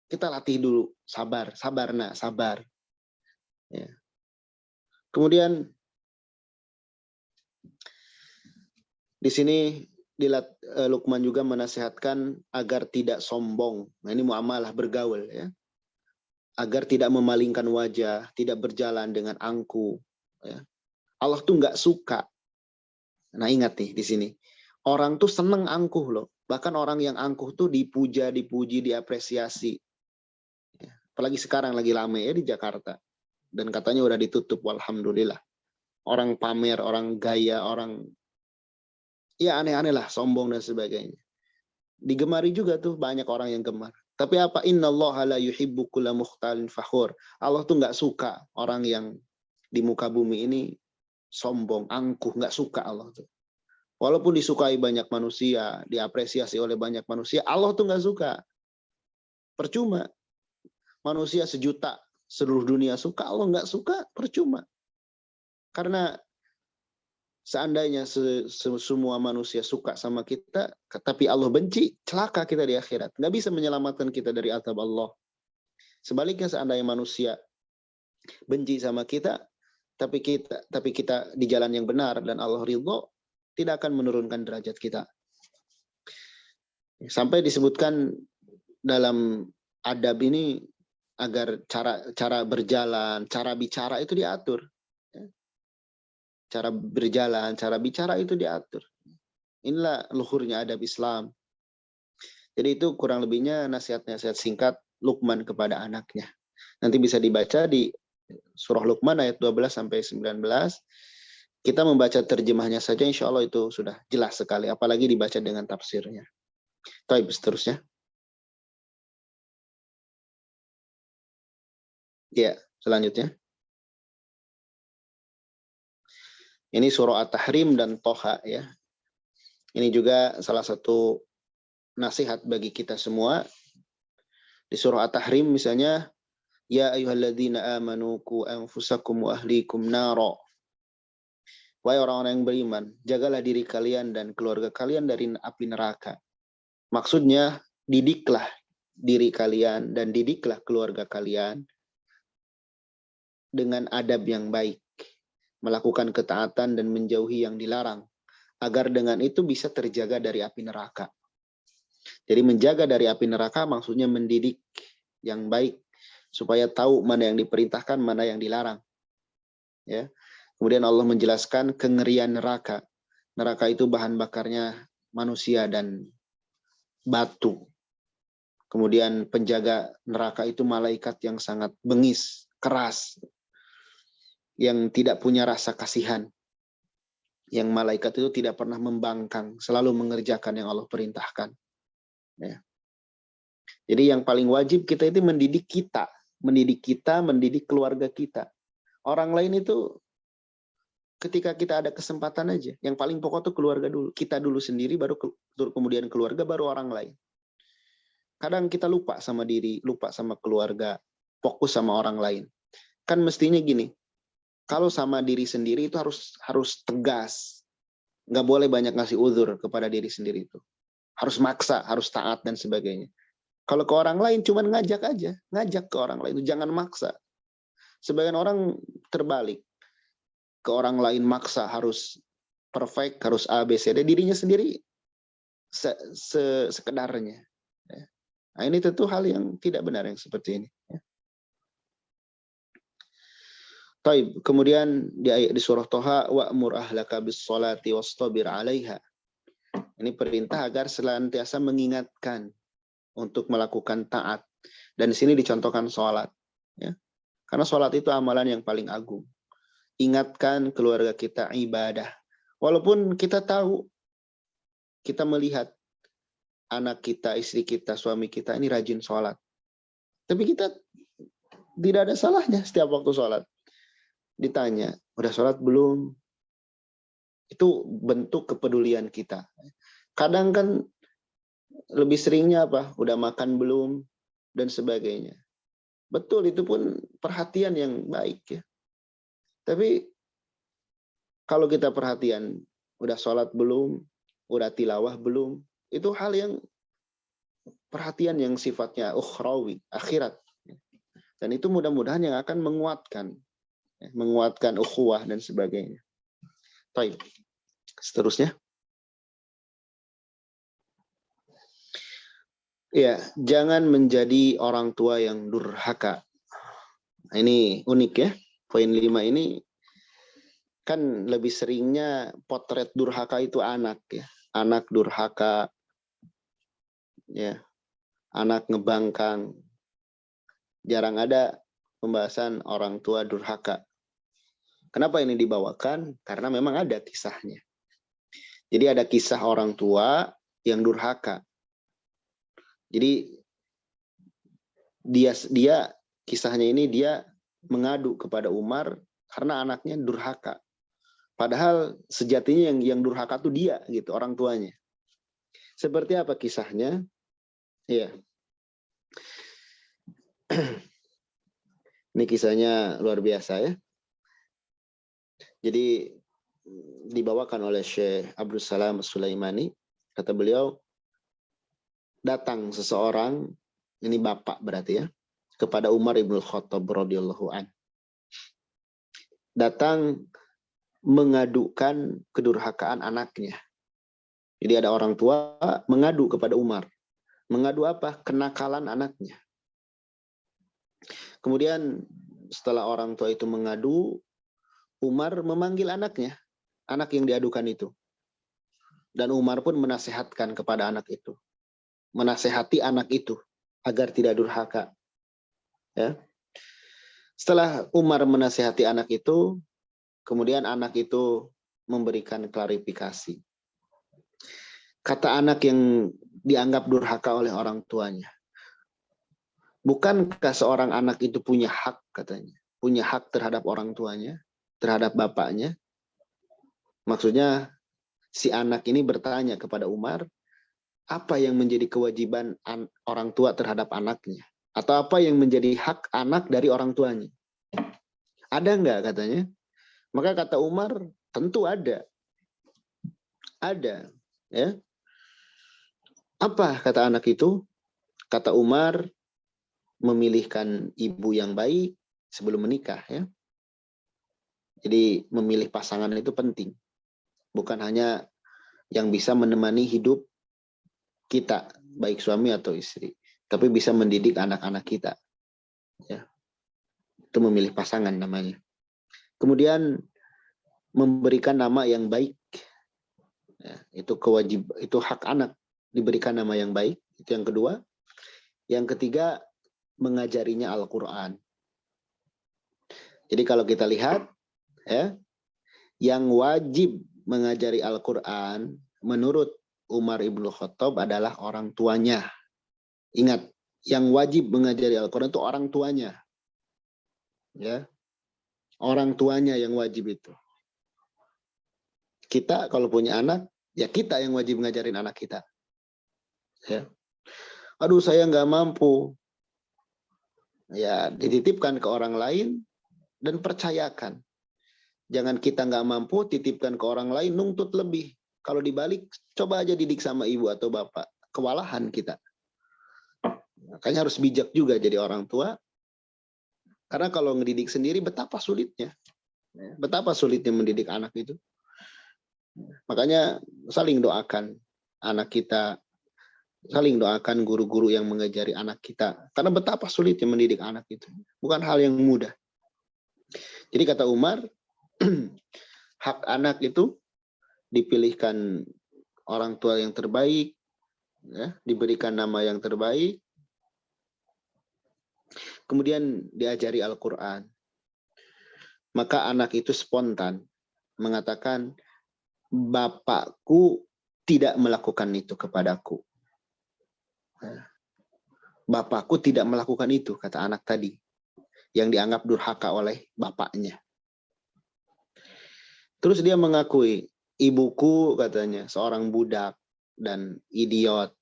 Kita latih dulu, sabar, sabar nak, sabar. Ya. Kemudian di sini Luqman juga menasihatkan agar tidak sombong. Nah, ini muamalah bergaul, ya. Agar tidak memalingkan wajah, tidak berjalan dengan angkuh. Ya. Allah tuh nggak suka. Nah, ingat nih di sini. Orang tuh seneng angkuh loh. Bahkan orang yang angkuh tuh dipuja, dipuji, diapresiasi. Ya. Apalagi sekarang lagi rame ya di Jakarta. Dan katanya udah ditutup, walhamdulillah. Orang pamer, orang gaya, orang ya aneh-aneh lah, sombong dan sebagainya. Digemari juga tuh, banyak orang yang gemar. Tapi apa? Innallaha la yuhibbu kulla mukhtalin fakhur. Allah tuh nggak suka orang yang di muka bumi ini sombong, angkuh, nggak suka Allah tuh. Walaupun disukai banyak manusia, diapresiasi oleh banyak manusia, Allah tuh nggak suka. Percuma. Manusia sejuta seluruh dunia suka, Allah nggak suka, percuma. Karena seandainya semua manusia suka sama kita, tapi Allah benci, celaka kita di akhirat. Nggak bisa menyelamatkan kita dari azab Allah. Sebaliknya seandainya manusia benci sama kita, tapi kita di jalan yang benar dan Allah ridho, tidak akan menurunkan derajat kita. Sampai disebutkan dalam adab ini agar cara berjalan, cara bicara itu diatur. Cara berjalan, cara bicara itu diatur. Inilah luhurnya adab Islam. Jadi itu kurang lebihnya nasihat-nasihat singkat Luqman kepada anaknya. Nanti bisa dibaca di surah Luqman ayat 12 sampai 19. Kita membaca terjemahnya saja, insya Allah itu sudah jelas sekali. Apalagi dibaca dengan tafsirnya. Baik, seterusnya. Ya, selanjutnya. Ini surah At-Tahrim dan Toha, ya. Ini juga salah satu nasihat bagi kita semua. Di surah At-Tahrim misalnya, ya ayyuhalladzina amanu qu anfusakum wa ahlikum naro. Wahai orang-orang yang beriman, jagalah diri kalian dan keluarga kalian dari api neraka. Maksudnya, didiklah diri kalian dan didiklah keluarga kalian dengan adab yang baik, melakukan ketaatan dan menjauhi yang dilarang, agar dengan itu bisa terjaga dari api neraka. Jadi menjaga dari api neraka maksudnya mendidik yang baik, supaya tahu mana yang diperintahkan, mana yang dilarang. Ya. Kemudian Allah menjelaskan kengerian neraka. Neraka itu bahan bakarnya manusia dan batu. Kemudian penjaga neraka itu malaikat yang sangat bengis, keras, yang tidak punya rasa kasihan. Yang malaikat itu tidak pernah membangkang, selalu mengerjakan yang Allah perintahkan. Ya. Jadi yang paling wajib kita itu mendidik kita, mendidik keluarga kita. Orang lain itu ketika kita ada kesempatan aja, yang paling pokok tuh keluarga dulu. Kita dulu sendiri, baru kemudian keluarga, baru orang lain. Kadang kita lupa sama diri, lupa sama keluarga, fokus sama orang lain. Kan mestinya gini, kalau sama diri sendiri itu harus tegas. Nggak boleh banyak ngasih uzur kepada diri sendiri itu. Harus maksa, harus taat dan sebagainya. Kalau ke orang lain cuman ngajak aja, ngajak ke orang lain itu, jangan maksa. Sebagian orang terbalik, ke orang lain maksa harus perfect, harus A, B, C, D, dirinya sendiri sekedarnya. Nah, ini tentu hal yang tidak benar yang seperti ini. Taib. Kemudian di surah Toha, wa'mur ahlaka bis sholati wastabir 'alaiha. Ini perintah agar senantiasa mengingatkan untuk melakukan taat. Dan di sini dicontohkan sholat. Ya. Karena sholat itu amalan yang paling agung. Ingatkan keluarga kita ibadah. Walaupun kita tahu, kita melihat anak kita, istri kita, suami kita ini rajin sholat. Tapi kita tidak ada salahnya setiap waktu sholat. Ditanya, udah sholat belum? Itu bentuk kepedulian kita. Kadang kan lebih seringnya apa? Udah makan belum? Dan sebagainya. Betul, itu pun perhatian yang baik ya. Tapi kalau kita perhatian, udah sholat belum, udah tilawah belum, itu hal yang perhatian yang sifatnya ukhrawi, akhirat. Dan itu mudah-mudahan yang akan menguatkan ukhuwah dan sebagainya. Baik. Seterusnya. Ya, jangan menjadi orang tua yang durhaka. Nah, ini unik ya. Poin 5 ini kan lebih seringnya potret durhaka itu anak ya. Anak durhaka, ya, anak ngebangkang. Jarang ada pembahasan orang tua durhaka. Kenapa ini dibawakan? Karena memang ada kisahnya. Jadi ada kisah orang tua yang durhaka. Jadi dia kisahnya ini dia mengadu kepada Umar karena anaknya durhaka. Padahal sejatinya yang durhaka itu dia gitu, orang tuanya. Seperti apa kisahnya? Iya. Ini kisahnya luar biasa ya. Jadi dibawakan oleh Syekh Abdul Salam Sulaimani. Kata beliau, datang seseorang, ini bapak berarti ya, kepada Umar ibn Khattab radhiyallahu an. Datang mengadukan kedurhakaan anaknya. Jadi ada orang tua mengadu kepada Umar. Mengadu apa? Kenakalan anaknya. Kemudian setelah orang tua itu mengadu, Umar memanggil anaknya, anak yang diadukan itu. Dan Umar pun menasihatkan kepada anak itu. Menasehati anak itu agar tidak durhaka. Ya. Setelah Umar menasehati anak itu, kemudian anak itu memberikan klarifikasi. Kata anak yang dianggap durhaka oleh orang tuanya, bukankah seorang anak itu punya hak katanya? Punya hak terhadap orang tuanya, terhadap bapaknya? Maksudnya si anak ini bertanya kepada Umar, apa yang menjadi kewajiban orang tua terhadap anaknya? Atau apa yang menjadi hak anak dari orang tuanya? Ada enggak katanya? Maka kata Umar, tentu ada. Ada. Ya. Apa kata anak itu? Kata Umar, memilihkan ibu yang baik sebelum menikah. Ya. Jadi memilih pasangan itu penting. Bukan hanya yang bisa menemani hidup kita, baik suami atau istri, tapi bisa mendidik anak-anak kita. Ya. Itu memilih pasangan namanya. Kemudian memberikan nama yang baik. Ya, itu hak anak, diberikan nama yang baik. Itu yang kedua. Yang ketiga, mengajarinya Al-Quran. Jadi kalau kita lihat, ya, yang wajib mengajari Al-Quran menurut Umar ibn Khattab adalah orang tuanya. Ingat, yang wajib mengajari Al-Quran itu orang tuanya. Ya, orang tuanya yang wajib itu. Kita kalau punya anak, ya kita yang wajib ngajarin anak kita. Ya. Aduh, saya nggak mampu. Ya, dititipkan ke orang lain dan percayakan. Jangan kita nggak mampu, titipkan ke orang lain, nuntut lebih. Kalau dibalik, coba aja didik sama ibu atau bapak. Kewalahan kita. Makanya harus bijak juga jadi orang tua. Karena kalau ngedidik sendiri betapa sulitnya. Betapa sulitnya mendidik anak itu. Makanya saling doakan anak kita, saling doakan guru-guru yang mengajari anak kita. Karena betapa sulitnya mendidik anak itu. Bukan hal yang mudah. Jadi kata Umar, hak anak itu dipilihkan orang tua yang terbaik, ya, diberikan nama yang terbaik, kemudian diajari Al-Quran. Maka anak itu spontan mengatakan, bapakku tidak melakukan itu kepadaku. Bapakku tidak melakukan itu, kata anak tadi, yang dianggap durhaka oleh bapaknya. Terus dia mengakui, ibuku katanya seorang budak dan idiot.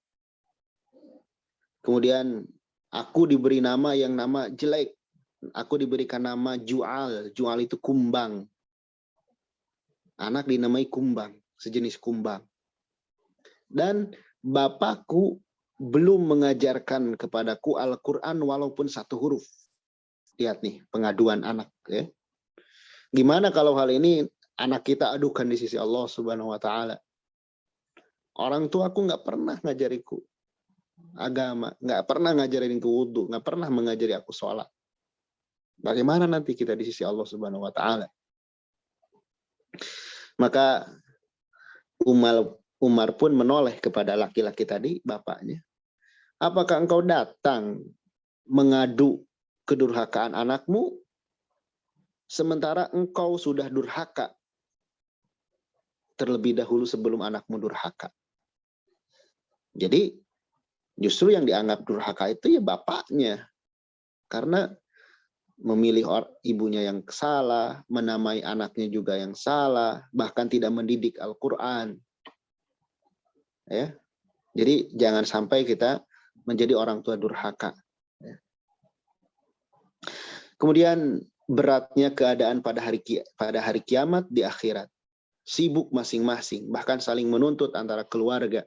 Kemudian aku diberi nama yang nama jelek. Aku diberikan nama Jual. Jual itu kumbang. Anak dinamai kumbang, sejenis kumbang. Dan bapakku belum mengajarkan kepadaku Al-Quran walaupun satu huruf. Lihat nih, pengaduan anak. Ya. Gimana kalau hal ini anak kita adukan di sisi Allah Subhanahu wa Ta'ala? Orang tuaku nggak pernah ngajariku agama, nggak pernah ngajarin ke wudhu, nggak pernah mengajari aku sholat. Bagaimana nanti kita di sisi Allah Subhanahu wa Ta'ala? Maka Umar pun menoleh kepada laki-laki tadi, bapaknya. Apakah engkau datang mengadu kedurhakaan anakmu, sementara engkau sudah durhaka terlebih dahulu sebelum anakmu durhaka? Jadi justru yang dianggap durhaka itu ya bapaknya. Karena memilih ibunya yang salah, menamai anaknya juga yang salah, bahkan tidak mendidik Al-Quran. Ya. Jadi jangan sampai kita menjadi orang tua durhaka. Ya. Kemudian beratnya keadaan pada hari kiamat di akhirat. Sibuk masing-masing, bahkan saling menuntut antara keluarga.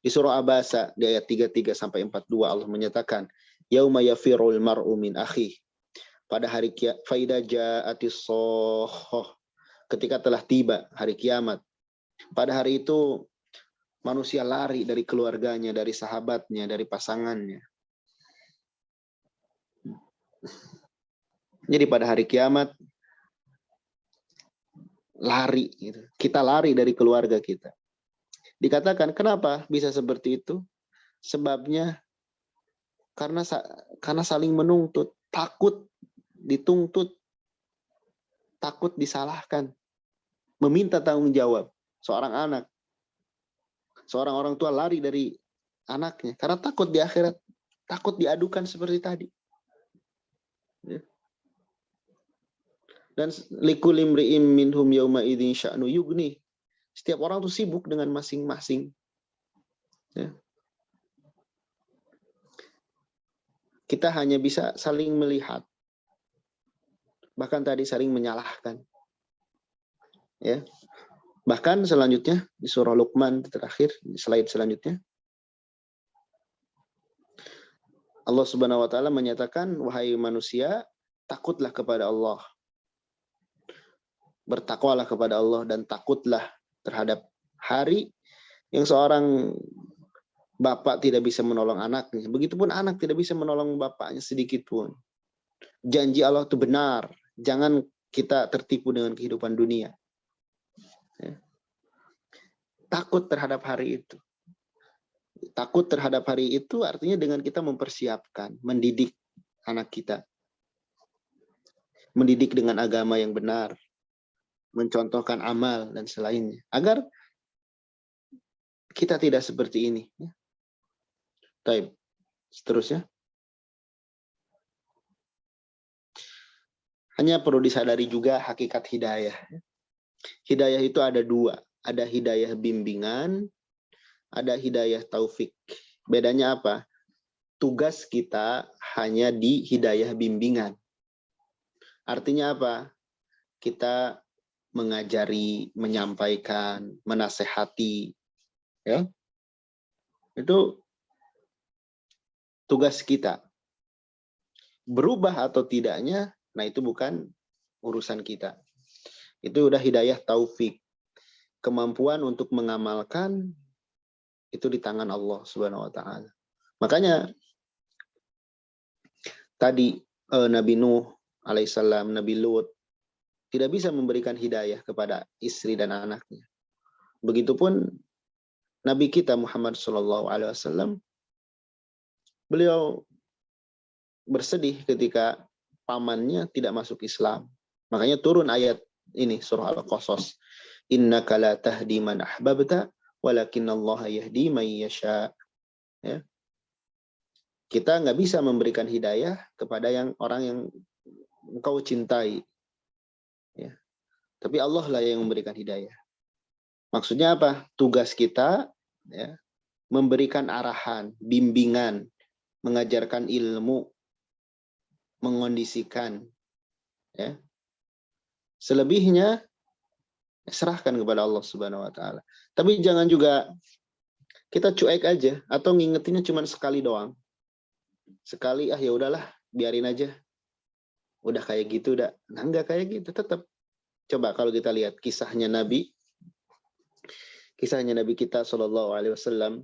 Di surah Abasa di ayat 33 sampai 42 Allah menyatakan, yauma yafirul mar'u min akhi. Pada hari faida ja'atis sohoh, ketika telah tiba hari kiamat. Pada hari itu manusia lari dari keluarganya, dari sahabatnya, dari pasangannya. Jadi pada hari kiamat lari, gitu. Kita lari dari keluarga kita. Dikatakan kenapa bisa seperti itu? Sebabnya karena saling menuntut, takut dituntut, takut disalahkan, meminta tanggung jawab. Seorang anak, seorang orang tua lari dari anaknya karena takut di akhirat, takut diadukan seperti tadi. Dan likulli imri'in minhum yauma idzin sya'nu yughni. Setiap orang tuh sibuk dengan masing-masing. Ya. Kita hanya bisa saling melihat. Bahkan tadi saling menyalahkan. Ya. Bahkan selanjutnya di surah Luqman terakhir, di slide selanjutnya, Allah Subhanahu wa Ta'ala menyatakan, wahai manusia, takutlah kepada Allah. Bertakwalah kepada Allah dan takutlah terhadap hari yang seorang bapak tidak bisa menolong anaknya. Begitupun anak tidak bisa menolong bapaknya sedikit pun. Janji Allah itu benar. Jangan kita tertipu dengan kehidupan dunia. Ya. Takut terhadap hari itu. Takut terhadap hari itu artinya dengan kita mempersiapkan, mendidik anak kita. Mendidik dengan agama yang benar. Mencontohkan amal dan selainnya. Agar kita tidak seperti ini. Baik. Seterusnya. Hanya perlu disadari juga hakikat hidayah. Hidayah itu ada dua. Ada hidayah bimbingan, ada hidayah taufik. Bedanya apa? Tugas kita hanya di hidayah bimbingan. Artinya apa? Kita mengajari, menyampaikan, menasehati. Ya. Itu tugas kita. berubah atau tidaknya, nah itu bukan urusan kita. Itu udah hidayah taufik. Kemampuan untuk mengamalkan itu di tangan Allah Subhanahu wa taala. Makanya tadi Nabi Nuh alaihissalam, Nabi Lut tidak bisa memberikan hidayah kepada istri dan anaknya. Begitupun Nabi kita Muhammad SAW, beliau bersedih ketika pamannya tidak masuk Islam. Makanya turun ayat ini, surah Al-Qasas. Innaka la tahdi man ahbabta, walakinallaha yahdi man yasha. Ya. Kita nggak bisa memberikan hidayah kepada orang yang engkau cintai. Ya. Tapi Allah lah yang memberikan hidayah. Maksudnya apa? Tugas kita ya, memberikan arahan, bimbingan, mengajarkan ilmu, mengondisikan. Ya. Selebihnya serahkan kepada Allah Subhanahu wa taala. Tapi jangan juga kita cuek aja atau ngingetinnya cuma sekali doang. Sekali ya udahlah, biarin aja. Udah kayak gitu udah. Nah, enggak kayak gitu, tetap. Coba kalau kita lihat kisahnya Nabi kita SAW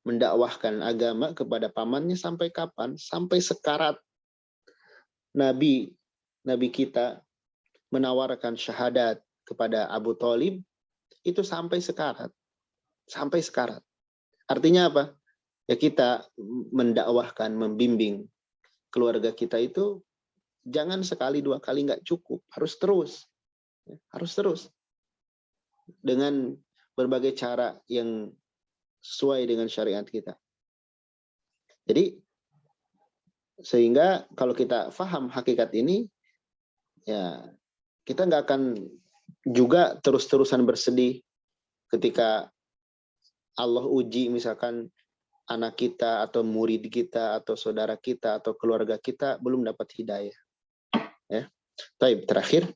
mendakwahkan agama kepada pamannya sampai kapan? Sampai sekarat. Nabi kita menawarkan syahadat kepada Abu Thalib itu sampai sekarat. Sampai sekarat. Artinya apa? Ya kita mendakwahkan, membimbing keluarga kita itu jangan sekali dua kali nggak cukup, harus terus. Harus terus. Dengan berbagai cara yang sesuai dengan syariat kita. Jadi sehingga kalau kita paham hakikat ini, ya kita nggak akan juga terus-terusan bersedih ketika Allah uji misalkan anak kita atau murid kita atau saudara kita atau keluarga kita belum dapat hidayah. Ya. Baik, terakhir.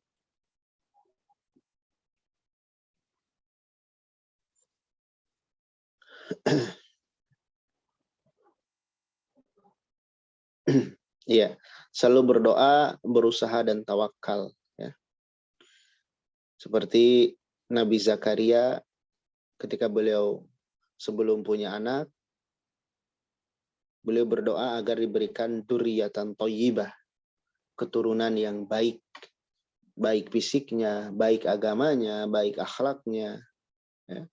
Iya, selalu berdoa, berusaha dan tawakal. Ya. Seperti Nabi Zakaria ketika beliau sebelum punya anak, beliau berdoa agar diberikan dzurriyyatan thayyibah, keturunan yang baik. Baik fisiknya, baik agamanya, baik akhlaknya. Ya.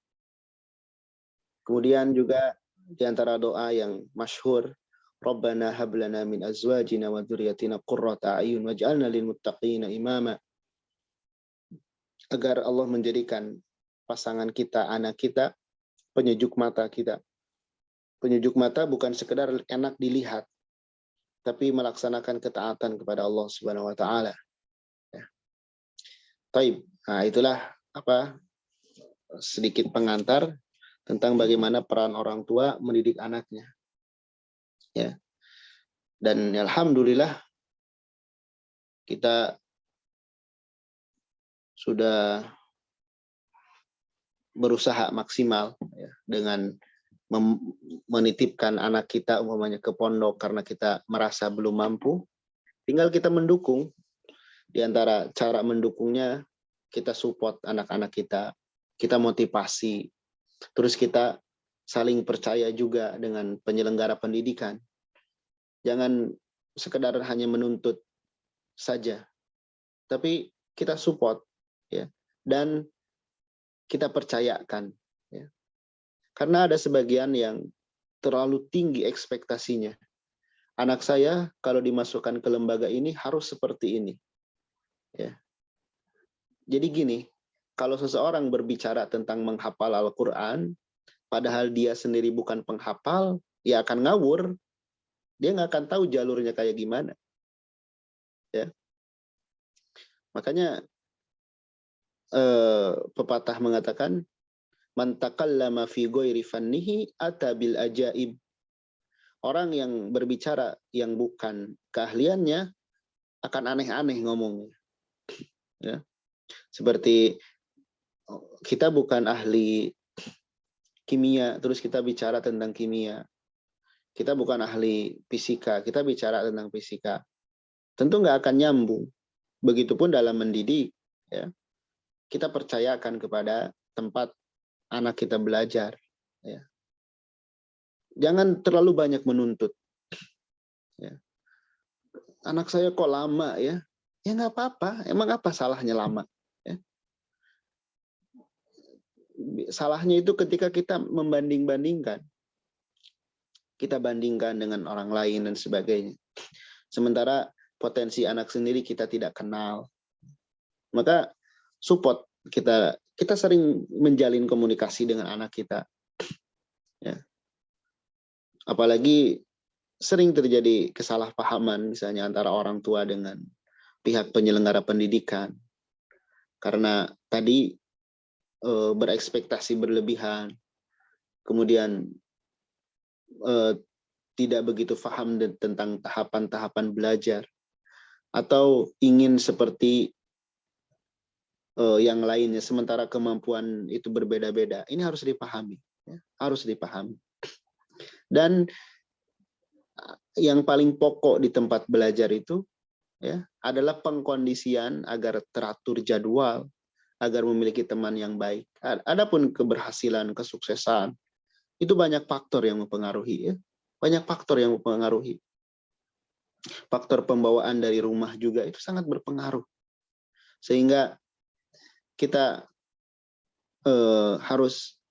Kemudian juga di antara doa yang masyhur, Rabbana hab lana min azwajina wa dzurriyyatina qurrata a'yun waj'alna lil muttaqina imama. Agar Allah menjadikan pasangan kita, anak kita, penyejuk mata kita. Penyejuk mata bukan sekedar enak dilihat, tapi melaksanakan ketaatan kepada Allah Subhanahu wa taala. Ya. Taib. Nah, itulah sedikit pengantar tentang bagaimana peran orang tua mendidik anaknya. Ya. Dan alhamdulillah kita sudah berusaha maksimal ya, dengan menitipkan anak kita umpamanya ke pondok karena kita merasa belum mampu. Tinggal kita mendukung. Di antara cara mendukungnya, kita support anak-anak kita motivasi. Terus kita saling percaya juga dengan penyelenggara pendidikan. Jangan sekedar hanya menuntut saja, tapi kita support ya, dan kita percayakan ya. Karena ada sebagian yang terlalu tinggi ekspektasinya. Anak saya kalau dimasukkan ke lembaga ini harus seperti ini. Ya. Jadi gini, kalau seseorang berbicara tentang menghafal Al-Quran, padahal dia sendiri bukan penghafal, ya akan ngawur. Dia nggak akan tahu jalurnya kayak gimana. Ya. Makanya pepatah mengatakan, man takallama fi ghairi fannihi ata bil ajaib. Orang yang berbicara yang bukan keahliannya akan aneh-aneh ngomongnya. Ya. Seperti kita bukan ahli kimia, terus kita bicara tentang kimia. Kita bukan ahli fisika, kita bicara tentang fisika. tentu nggak akan nyambung. Begitupun dalam mendidik, ya, kita percayakan kepada tempat anak kita belajar. Ya. Jangan terlalu banyak menuntut. Ya. Anak saya kok lama ya? Ya nggak apa-apa. Emang apa salahnya lama? Ya. Salahnya itu ketika kita membanding-bandingkan. Kita bandingkan dengan orang lain dan sebagainya. Sementara potensi anak sendiri kita tidak kenal. Maka support kita sering menjalin komunikasi dengan anak kita. Ya. Apalagi sering terjadi kesalahpahaman misalnya antara orang tua dengan pihak penyelenggara pendidikan. Karena tadi berekspektasi berlebihan, kemudian tidak begitu paham tentang tahapan-tahapan belajar, atau ingin seperti yang lainnya, sementara kemampuan itu berbeda-beda. Ini harus dipahami, ya, harus dipahami. Dan yang paling pokok di tempat belajar itu, ya, adalah pengkondisian agar teratur jadwal, agar memiliki teman yang baik. Adapun keberhasilan, kesuksesan, itu banyak faktor yang mempengaruhi, ya. Banyak faktor yang mempengaruhi. Faktor pembawaan dari rumah juga itu sangat berpengaruh. Sehingga kita harus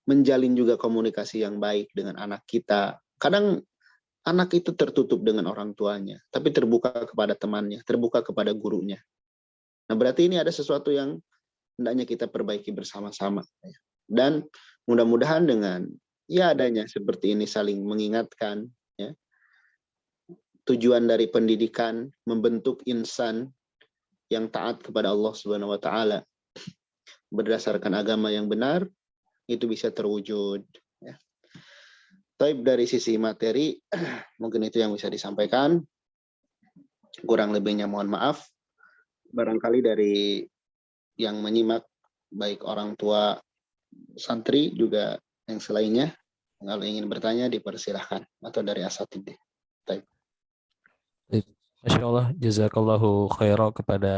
menjalin juga komunikasi yang baik dengan anak kita. Kadang anak itu tertutup dengan orang tuanya, tapi terbuka kepada temannya, terbuka kepada gurunya. Nah, berarti ini ada sesuatu yang hendaknya kita perbaiki bersama-sama. Dan mudah-mudahan dengan adanya seperti ini, saling mengingatkan, ya, tujuan dari pendidikan membentuk insan yang taat kepada Allah Subhanahu wa taala berdasarkan agama yang benar, itu bisa terwujud, ya. Tapi dari sisi materi mungkin itu yang bisa disampaikan. Kurang lebihnya mohon maaf. Barangkali dari yang menyimak, baik orang tua santri juga yang selainnya, kalau ingin bertanya dipersilahkan, atau dari asatidz. Masya Allah, jazakallahu khairan kepada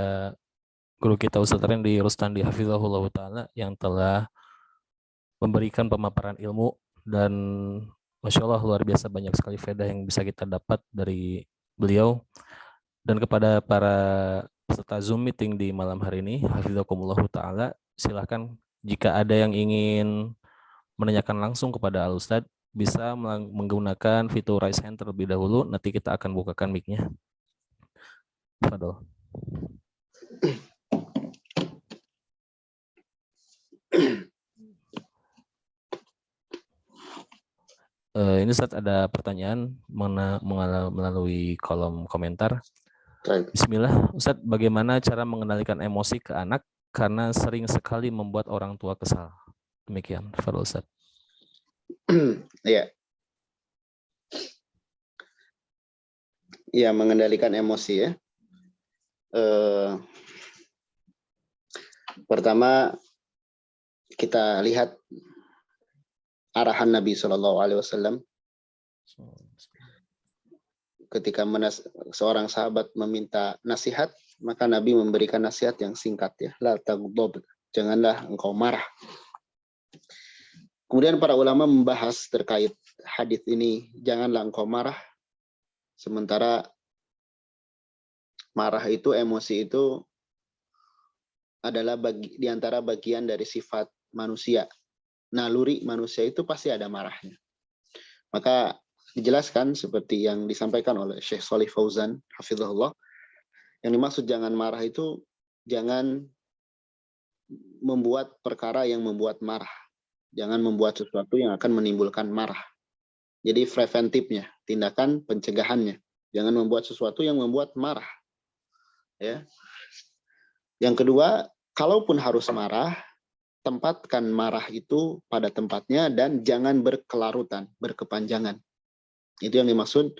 guru kita Ustaz Rendi Rustandi Hafizahullah Ta'ala yang telah memberikan pemaparan ilmu, dan Masya Allah luar biasa banyak sekali faedah yang bisa kita dapat dari beliau. Dan kepada para peserta Zoom meeting di malam hari ini, Hafizakumullah Ta'ala, silahkan jika ada yang ingin menanyakan langsung kepada Al-Ustaz, bisa menggunakan fitur raise hand terlebih dahulu, nanti kita akan bukakan mic-nya. Fadol. Ini saat ada pertanyaan melalui kolom komentar. Bismillah, Ustadz, bagaimana cara mengendalikan emosi ke anak karena sering sekali membuat orang tua kesal? Demikian, Fadol Ustadz. Ya. Ya, mengendalikan emosi, ya. Pertama, kita lihat arahan Nabi SAW ketika seorang sahabat meminta nasihat, maka Nabi memberikan nasihat yang singkat, ya. La taghdab, janganlah engkau marah. Kemudian para ulama membahas terkait hadis ini, janganlah engkau marah. Sementara marah itu, emosi itu adalah di antara bagian dari sifat manusia. Naluri manusia itu pasti ada marahnya. Maka dijelaskan seperti yang disampaikan oleh Syekh Shalih Fauzan hafizahullah, yang dimaksud jangan marah itu jangan membuat perkara yang membuat marah. Jangan membuat sesuatu yang akan menimbulkan marah. Jadi preventifnya, tindakan pencegahannya. Jangan membuat sesuatu yang membuat marah. Ya. Yang kedua, kalaupun harus marah, tempatkan marah itu pada tempatnya dan jangan berkelarutan, berkepanjangan. Itu yang dimaksud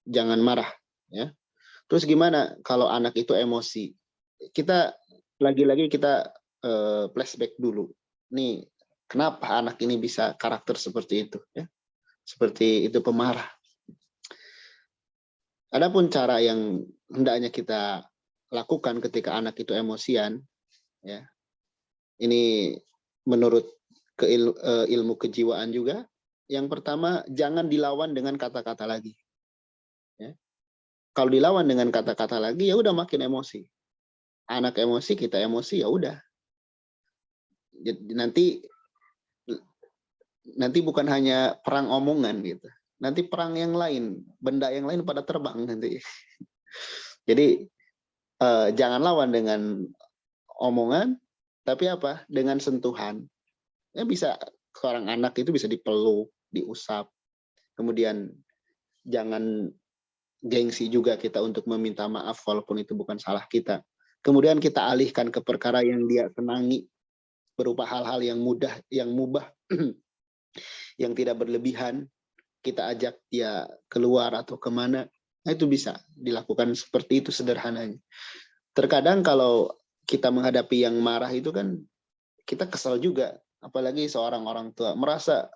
jangan marah, ya. Terus gimana kalau anak itu emosi? Kita lagi-lagi kita flashback dulu. Nih, kenapa anak ini bisa karakter seperti itu, ya? Seperti itu, pemarah. Adapun cara yang hendaknya kita lakukan ketika anak itu emosian, ya. Ini menurut ilmu kejiwaan juga. Yang pertama, jangan dilawan dengan kata-kata lagi. Ya. Kalau dilawan dengan kata-kata lagi, ya udah makin emosi. Anak emosi, kita emosi, ya udah. Jadi nanti bukan hanya perang omongan gitu. Nanti perang yang lain, benda yang lain pada terbang nanti. Jadi jangan lawan dengan omongan, tapi apa? Dengan sentuhan. Ya bisa, seorang anak itu bisa dipeluk, diusap. Kemudian jangan gengsi juga kita untuk meminta maaf walaupun itu bukan salah kita. Kemudian kita alihkan ke perkara yang dia senangi, berupa hal-hal yang mudah, yang mubah, yang tidak berlebihan. Kita ajak dia keluar atau kemana, nah itu bisa dilakukan seperti itu sederhananya. Terkadang kalau kita menghadapi yang marah itu kan kita kesal juga, apalagi seorang orang tua merasa,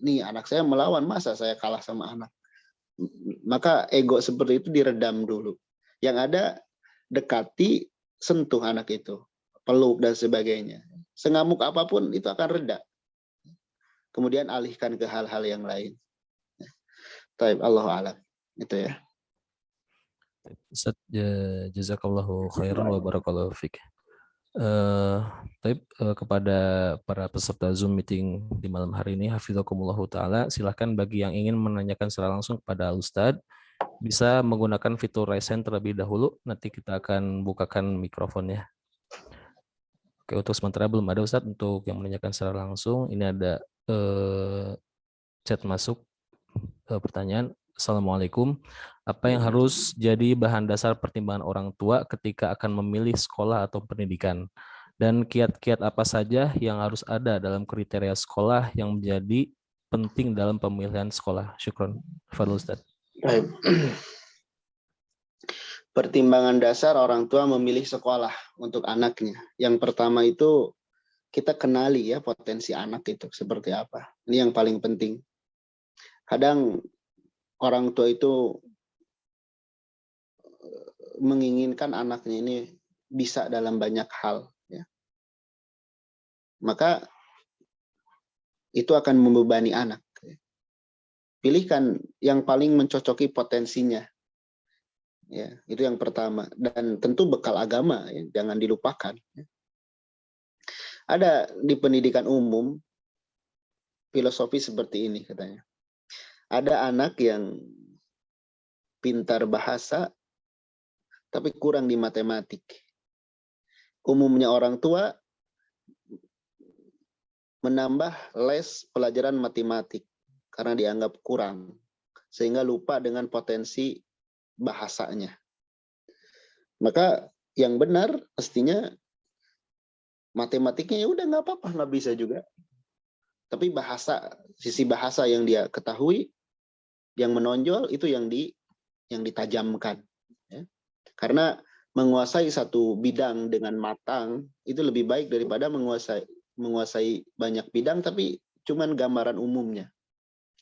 nih anak saya melawan, masa saya kalah sama anak. Maka ego seperti itu diredam dulu. Yang ada, dekati, sentuh anak itu, peluk dan sebagainya. Sengamuk apapun itu akan reda. Kemudian alihkan ke hal-hal yang lain. Taib, Allahu a'lam. Itu ya. Ustaz, jazakallahu khairan wa barakallahu fiik. Kepada para peserta Zoom meeting di malam hari ini, hafizakumullahu ta'ala, silahkan bagi yang ingin menanyakan secara langsung kepada Ustadz, bisa menggunakan fitur raise hand terlebih dahulu, nanti kita akan bukakan mikrofonnya. Oke, untuk sementara belum ada Ustadz untuk yang menanyakan secara langsung. Ini ada chat masuk, pertanyaan. Assalamualaikum. Apa yang harus jadi bahan dasar pertimbangan orang tua ketika akan memilih sekolah atau pendidikan? Dan kiat-kiat apa saja yang harus ada dalam kriteria sekolah yang menjadi penting dalam pemilihan sekolah? Syukron. Fadhil Ustaz. Baik. Pertimbangan dasar orang tua memilih sekolah untuk anaknya. Yang pertama itu kita kenali ya potensi anak itu seperti apa. Ini yang paling penting. Kadang orang tua itu menginginkan anaknya ini bisa dalam banyak hal, ya. Maka itu akan membebani anak. Pilihkan yang paling mencocoki potensinya. Ya, itu yang pertama. Dan tentu bekal agama, ya, jangan dilupakan. Ada di pendidikan umum filosofi seperti ini katanya. Ada anak yang pintar bahasa tapi kurang di matematik. Umumnya orang tua menambah les pelajaran matematik karena dianggap kurang, sehingga lupa dengan potensi bahasanya. Maka yang benar pastinya matematiknya ya udah nggak apa-apa, nggak bisa juga. Tapi bahasa, sisi bahasa yang dia ketahui, yang menonjol itu yang ditajamkan. Ya. Karena menguasai satu bidang dengan matang itu lebih baik daripada menguasai banyak bidang tapi cuman gambaran umumnya.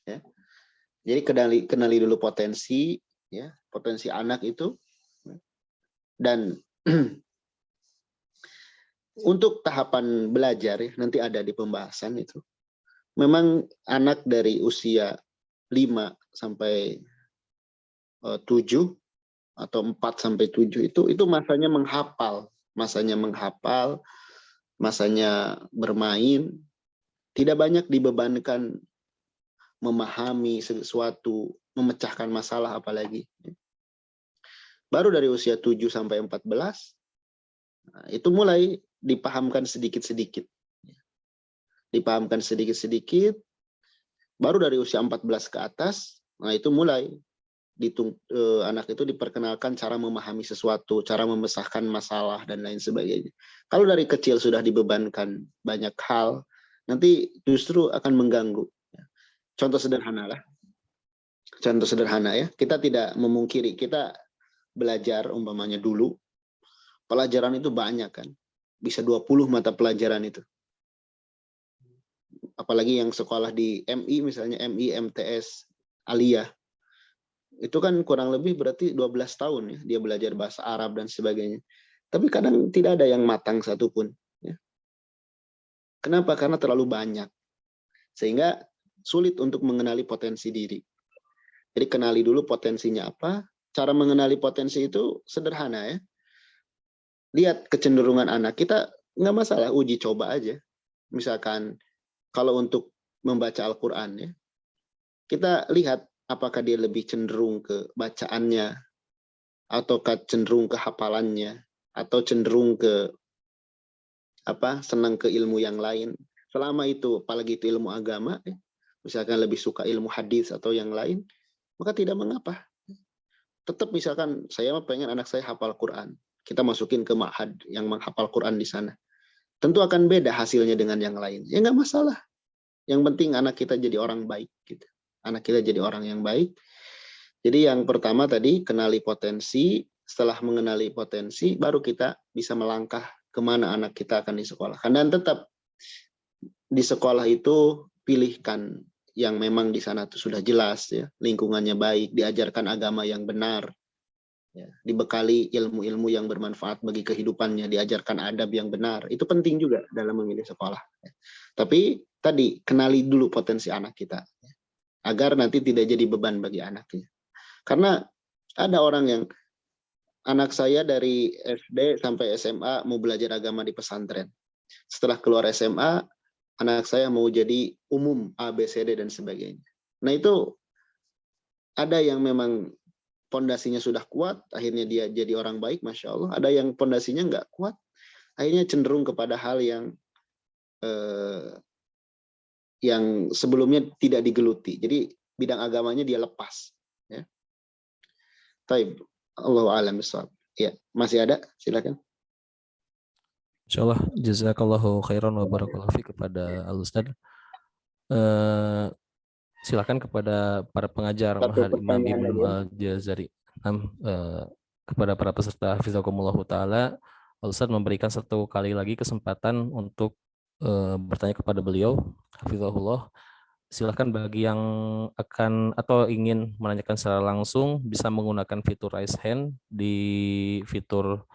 Ya. Jadi kenali dulu potensi, ya, potensi anak itu. Dan untuk tahapan belajar, ya, nanti ada di pembahasan itu. Memang anak dari usia 5 sampai 7 atau 4 sampai 7 itu masanya menghafal, masanya bermain, tidak banyak dibebankan memahami sesuatu, memecahkan masalah apalagi. Baru dari usia 7 sampai 14 itu mulai dipahamkan sedikit-sedikit. Dipahamkan sedikit-sedikit, baru dari usia 14 ke atas, nah itu mulai anak itu diperkenalkan cara memahami sesuatu, cara memecahkan masalah, dan lain sebagainya. Kalau dari kecil sudah dibebankan banyak hal, nanti justru akan mengganggu. Contoh sederhana lah. Contoh sederhana ya, kita tidak memungkiri, kita belajar umpamanya dulu, pelajaran itu banyak kan, bisa 20 mata pelajaran itu. Apalagi yang sekolah di MI misalnya, MI, MTS, Aliyah. Itu kan kurang lebih berarti 12 tahun ya, dia belajar bahasa Arab dan sebagainya. Tapi kadang tidak ada yang matang satupun. Ya. Kenapa? Karena terlalu banyak. Sehingga sulit untuk mengenali potensi diri. Jadi kenali dulu potensinya apa. Cara mengenali potensi itu sederhana ya. Lihat kecenderungan anak. Kita nggak masalah, uji coba aja. Misalkan kalau untuk membaca Al-Quran ya, kita lihat apakah dia lebih cenderung ke bacaannya, ataukah cenderung ke hafalannya, atau cenderung ke senang ke ilmu yang lain. Selama itu, apalagi itu ilmu agama, ya, misalkan lebih suka ilmu hadis atau yang lain, maka tidak mengapa. Tetap misalkan saya pengen anak saya hafal Quran, kita masukin ke ma'had yang menghafal Quran di sana. Tentu akan beda hasilnya dengan yang lain. Ya nggak masalah. Yang penting anak kita jadi orang baik. Gitu. Anak kita jadi orang yang baik. Jadi yang pertama tadi, kenali potensi. Setelah mengenali potensi, baru kita bisa melangkah kemana anak kita akan disekolahkan. Dan tetap di sekolah itu pilihkan yang memang di sana itu sudah jelas, ya, lingkungannya baik, diajarkan agama yang benar, ya, dibekali ilmu-ilmu yang bermanfaat bagi kehidupannya, diajarkan adab yang benar. Itu penting juga dalam memilih sekolah. Ya. Tapi tadi kenali dulu potensi anak kita, ya, agar nanti tidak jadi beban bagi anaknya. Karena ada orang yang anak saya dari SD sampai SMA mau belajar agama di pesantren. Setelah keluar SMA, anak saya mau jadi umum A, B, C, D, dan sebagainya. Nah itu ada yang memang pondasinya sudah kuat, akhirnya dia jadi orang baik, Masya Allah. Ada yang pondasinya nggak kuat, akhirnya cenderung kepada hal yang sebelumnya tidak digeluti. Jadi bidang agamanya dia lepas. Ya. Taib, Allahu a'lam bishawab. Ya, masih ada? Silakan. Insyaallah, jazakallahu khairan wa barakallahu fi kepada Al-Ustaz. Silakan kepada para pengajar Satu Ma'had Imam pertanyaan Ibnu lagi ya. Al-Jazari. Kepada para peserta Hafizakumullah Ta'ala, Al-Ustaz memberikan satu kali lagi kesempatan untuk bertanya kepada beliau, Hafizahullah. Silakan bagi yang akan atau ingin menanyakan secara langsung bisa menggunakan fitur raise hand di fitur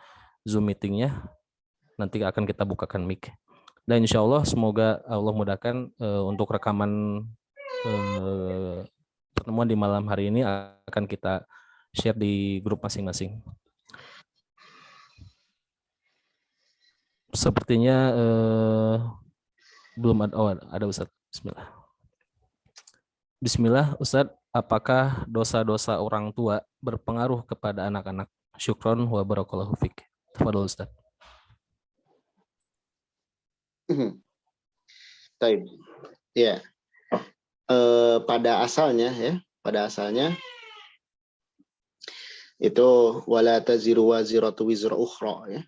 Zoom meetingnya. Nanti akan kita bukakan mic. Dan insya Allah semoga Allah mudahkan untuk rekaman pertemuan di malam hari ini akan kita share di grup masing-masing. Sepertinya belum ada. Oh, ada Ustadz. Bismillah. Bismillah, Ustadz. Apakah dosa-dosa orang tua berpengaruh kepada anak-anak? Syukron wa barakallahu fiik. Tafadhol Ustadz. Taib. Ya. Pada asalnya itu wala taziru waziratu wizra ukhra, ya.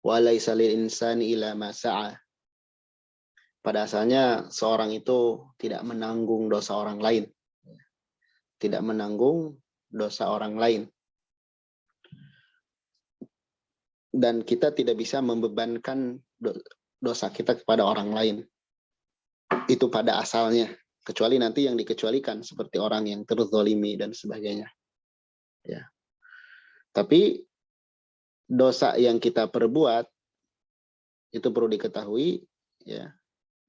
Wa laisa lil insani illa ma sa'a. Pada asalnya seorang itu tidak menanggung dosa orang lain. Tidak menanggung dosa orang lain. Dan kita tidak bisa membebankan dosa kita kepada orang lain. Itu pada asalnya. Kecuali nanti yang dikecualikan seperti orang yang terzolimi dan sebagainya. Ya. Tapi dosa yang kita perbuat itu perlu diketahui, ya.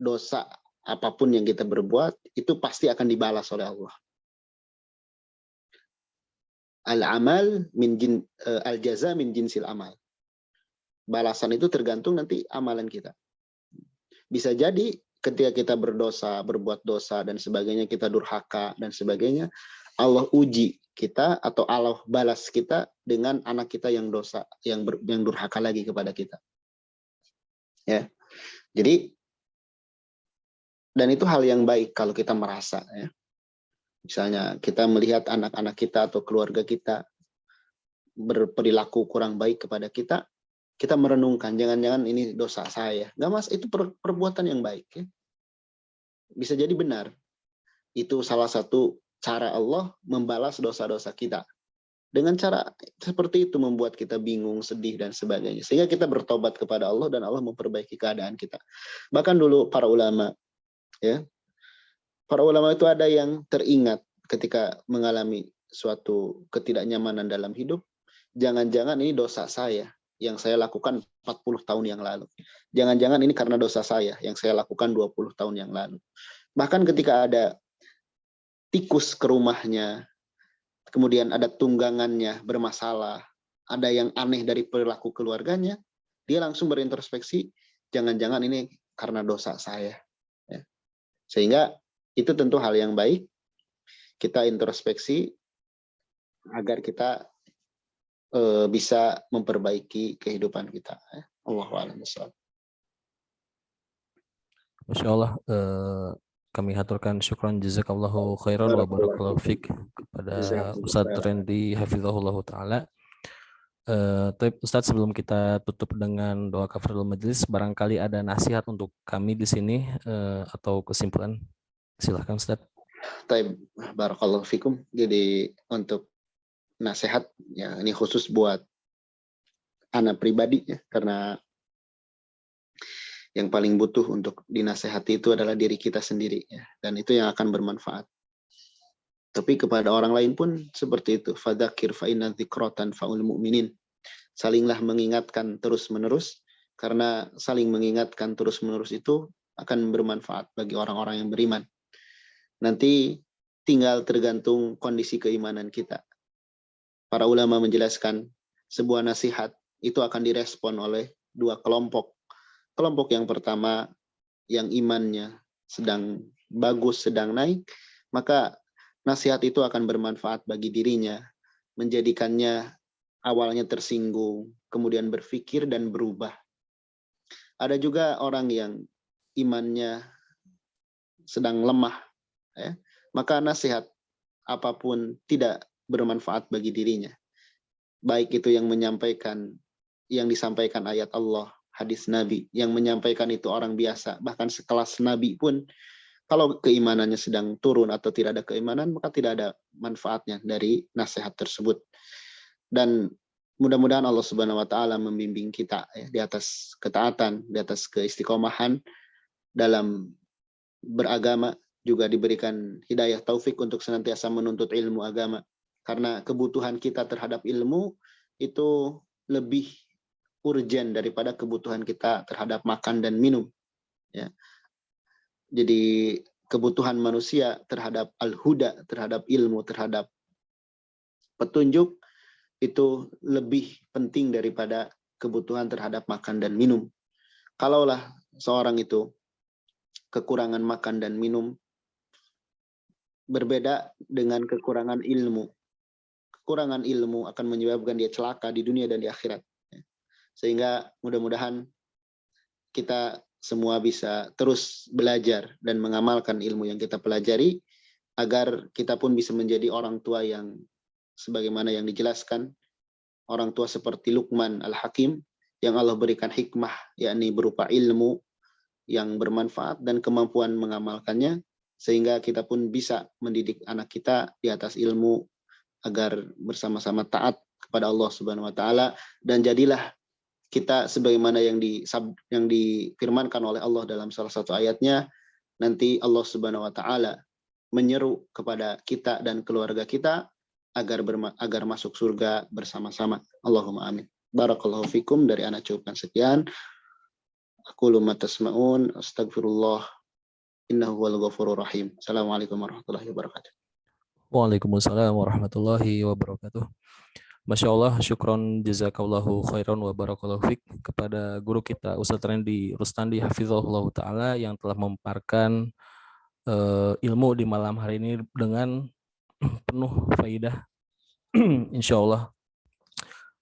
Dosa apapun yang kita berbuat itu pasti akan dibalas oleh Allah. Al-amal al-jaza min jinsil amal. Balasan itu tergantung nanti amalan kita. Bisa jadi ketika kita berdosa, berbuat dosa dan sebagainya, kita durhaka dan sebagainya, Allah uji kita atau Allah balas kita dengan anak kita yang dosa, yang durhaka lagi kepada kita. Ya. Jadi dan itu hal yang baik kalau kita merasa, ya. Misalnya kita melihat anak-anak kita atau keluarga kita berperilaku kurang baik kepada kita, kita merenungkan, jangan-jangan ini dosa saya. Nggak mas, itu perbuatan yang baik. Ya. Bisa jadi benar. Itu salah satu cara Allah membalas dosa-dosa kita. Dengan cara seperti itu membuat kita bingung, sedih, dan sebagainya. Sehingga kita bertobat kepada Allah dan Allah memperbaiki keadaan kita. Bahkan dulu para ulama, ya, para ulama itu ada yang teringat ketika mengalami suatu ketidaknyamanan dalam hidup, jangan-jangan ini dosa saya yang saya lakukan 40 tahun yang lalu. Jangan-jangan ini karena dosa saya yang saya lakukan 20 tahun yang lalu. Bahkan ketika ada tikus ke rumahnya, kemudian ada tunggangannya bermasalah, ada yang aneh dari perilaku keluarganya, dia langsung berintrospeksi, jangan-jangan ini karena dosa saya. Ya. Sehingga itu tentu hal yang baik, kita introspeksi agar kita bisa memperbaiki kehidupan kita. Allahu a'lam bishawab. Masya Allah, kami haturkan syukran jazakallahu khairan wa barakallahu fiik kepada Ustadz Randy hafizahullah taala. Tapi Ustadz, sebelum kita tutup dengan doa kafaratul majelis, barangkali ada nasihat untuk kami di sini atau kesimpulan, silahkan Ustadz. Taib, barakallahu fikum. Jadi untuk nasihat ya, ini khusus buat anak pribadi ya, karena yang paling butuh untuk dinasehati itu adalah diri kita sendiri ya, dan itu yang akan bermanfaat. Tapi kepada orang lain pun seperti itu. Fadzakir fa inna dzikratan faul mu'minin. Salinglah mengingatkan terus-menerus, karena saling mengingatkan terus-menerus itu akan bermanfaat bagi orang-orang yang beriman. Nanti tinggal tergantung kondisi keimanan kita. Para ulama menjelaskan sebuah nasihat itu akan direspon oleh dua kelompok. Kelompok yang pertama yang imannya sedang bagus, sedang naik, maka nasihat itu akan bermanfaat bagi dirinya, menjadikannya awalnya tersinggung, kemudian berpikir dan berubah. Ada juga orang yang imannya sedang lemah, ya, maka nasihat apapun tidak bermanfaat bagi dirinya. Baik itu yang disampaikan ayat Allah, hadis Nabi, yang menyampaikan itu orang biasa, bahkan sekelas Nabi pun, kalau keimanannya sedang turun atau tidak ada keimanan, maka tidak ada manfaatnya dari nasihat tersebut. Dan mudah-mudahan Allah Subhanahu wa taala membimbing kita ya, di atas ketaatan, di atas keistiqomahan dalam beragama, juga diberikan hidayah taufik untuk senantiasa menuntut ilmu agama. Karena kebutuhan kita terhadap ilmu itu lebih urgen daripada kebutuhan kita terhadap makan dan minum. Ya. Jadi kebutuhan manusia terhadap al-huda, terhadap ilmu, terhadap petunjuk, itu lebih penting daripada kebutuhan terhadap makan dan minum. Kalaulah seorang itu kekurangan makan dan minum, berbeda dengan kekurangan ilmu. Kekurangan ilmu akan menyebabkan dia celaka di dunia dan di akhirat. Sehingga mudah-mudahan kita semua bisa terus belajar dan mengamalkan ilmu yang kita pelajari, agar kita pun bisa menjadi orang tua yang sebagaimana yang dijelaskan, orang tua seperti Luqman Al-Hakim, yang Allah berikan hikmah, yakni berupa ilmu yang bermanfaat dan kemampuan mengamalkannya, sehingga kita pun bisa mendidik anak kita di atas ilmu, agar bersama-sama taat kepada Allah Subhanahu wa taala, dan jadilah kita sebagaimana yang difirmankan oleh Allah dalam salah satu ayatnya, nanti Allah Subhanahu wa taala menyeru kepada kita dan keluarga kita agar masuk surga bersama-sama. Allahumma amin. Barakallahu fikum. Dari anak cukupkan sekian. Aqulu ma tasma'un, astagfirullah, innahu wal ghafurur rahim. Assalamualaikum warahmatullahi wabarakatuh. Waalaikumsalam warahmatullahi wabarakatuh. Masya Allah, syukron jazakallahu khairan wa barakallahu fiik kepada guru kita Ustadz Randy Rustandi hafizahullah ta'ala yang telah memaparkan ilmu di malam hari ini dengan penuh faidah. Insya Allah,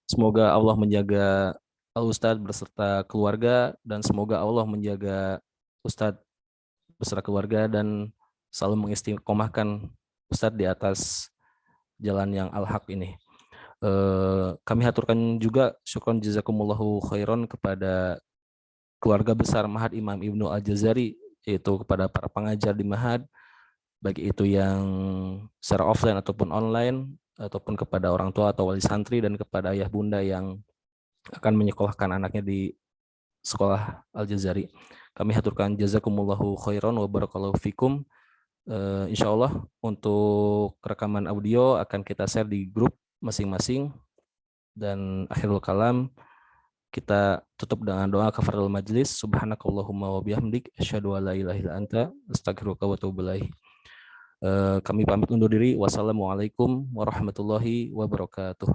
semoga Allah menjaga Al-Ustadz beserta keluarga, dan semoga Allah menjaga Ustadz beserta keluarga dan selalu mengistiqomahkan Ustadz di atas jalan yang al-haq ini. Kami haturkan juga syukron jazakumullahu khairan kepada keluarga besar Ma'had Imam Ibnu Al-Jazari, yaitu kepada para pengajar di Ma'had, baik itu yang secara offline ataupun online, ataupun kepada orang tua atau wali santri, dan kepada ayah bunda yang akan menyekolahkan anaknya di sekolah Al-Jazari. Kami haturkan jazakumullahu khairan wa barakallahu fikum. Insya Allah untuk rekaman audio akan kita share di grup masing-masing. Dan akhirul kalam, kita tutup dengan doa kafaratul majlis. Subhanakallahumma wa bihamdik asyhadu an la ilaha illa anta astaghfiruka wa atubu ilaik. Kami pamit undur diri. Wassalamualaikum warahmatullahi wabarakatuh.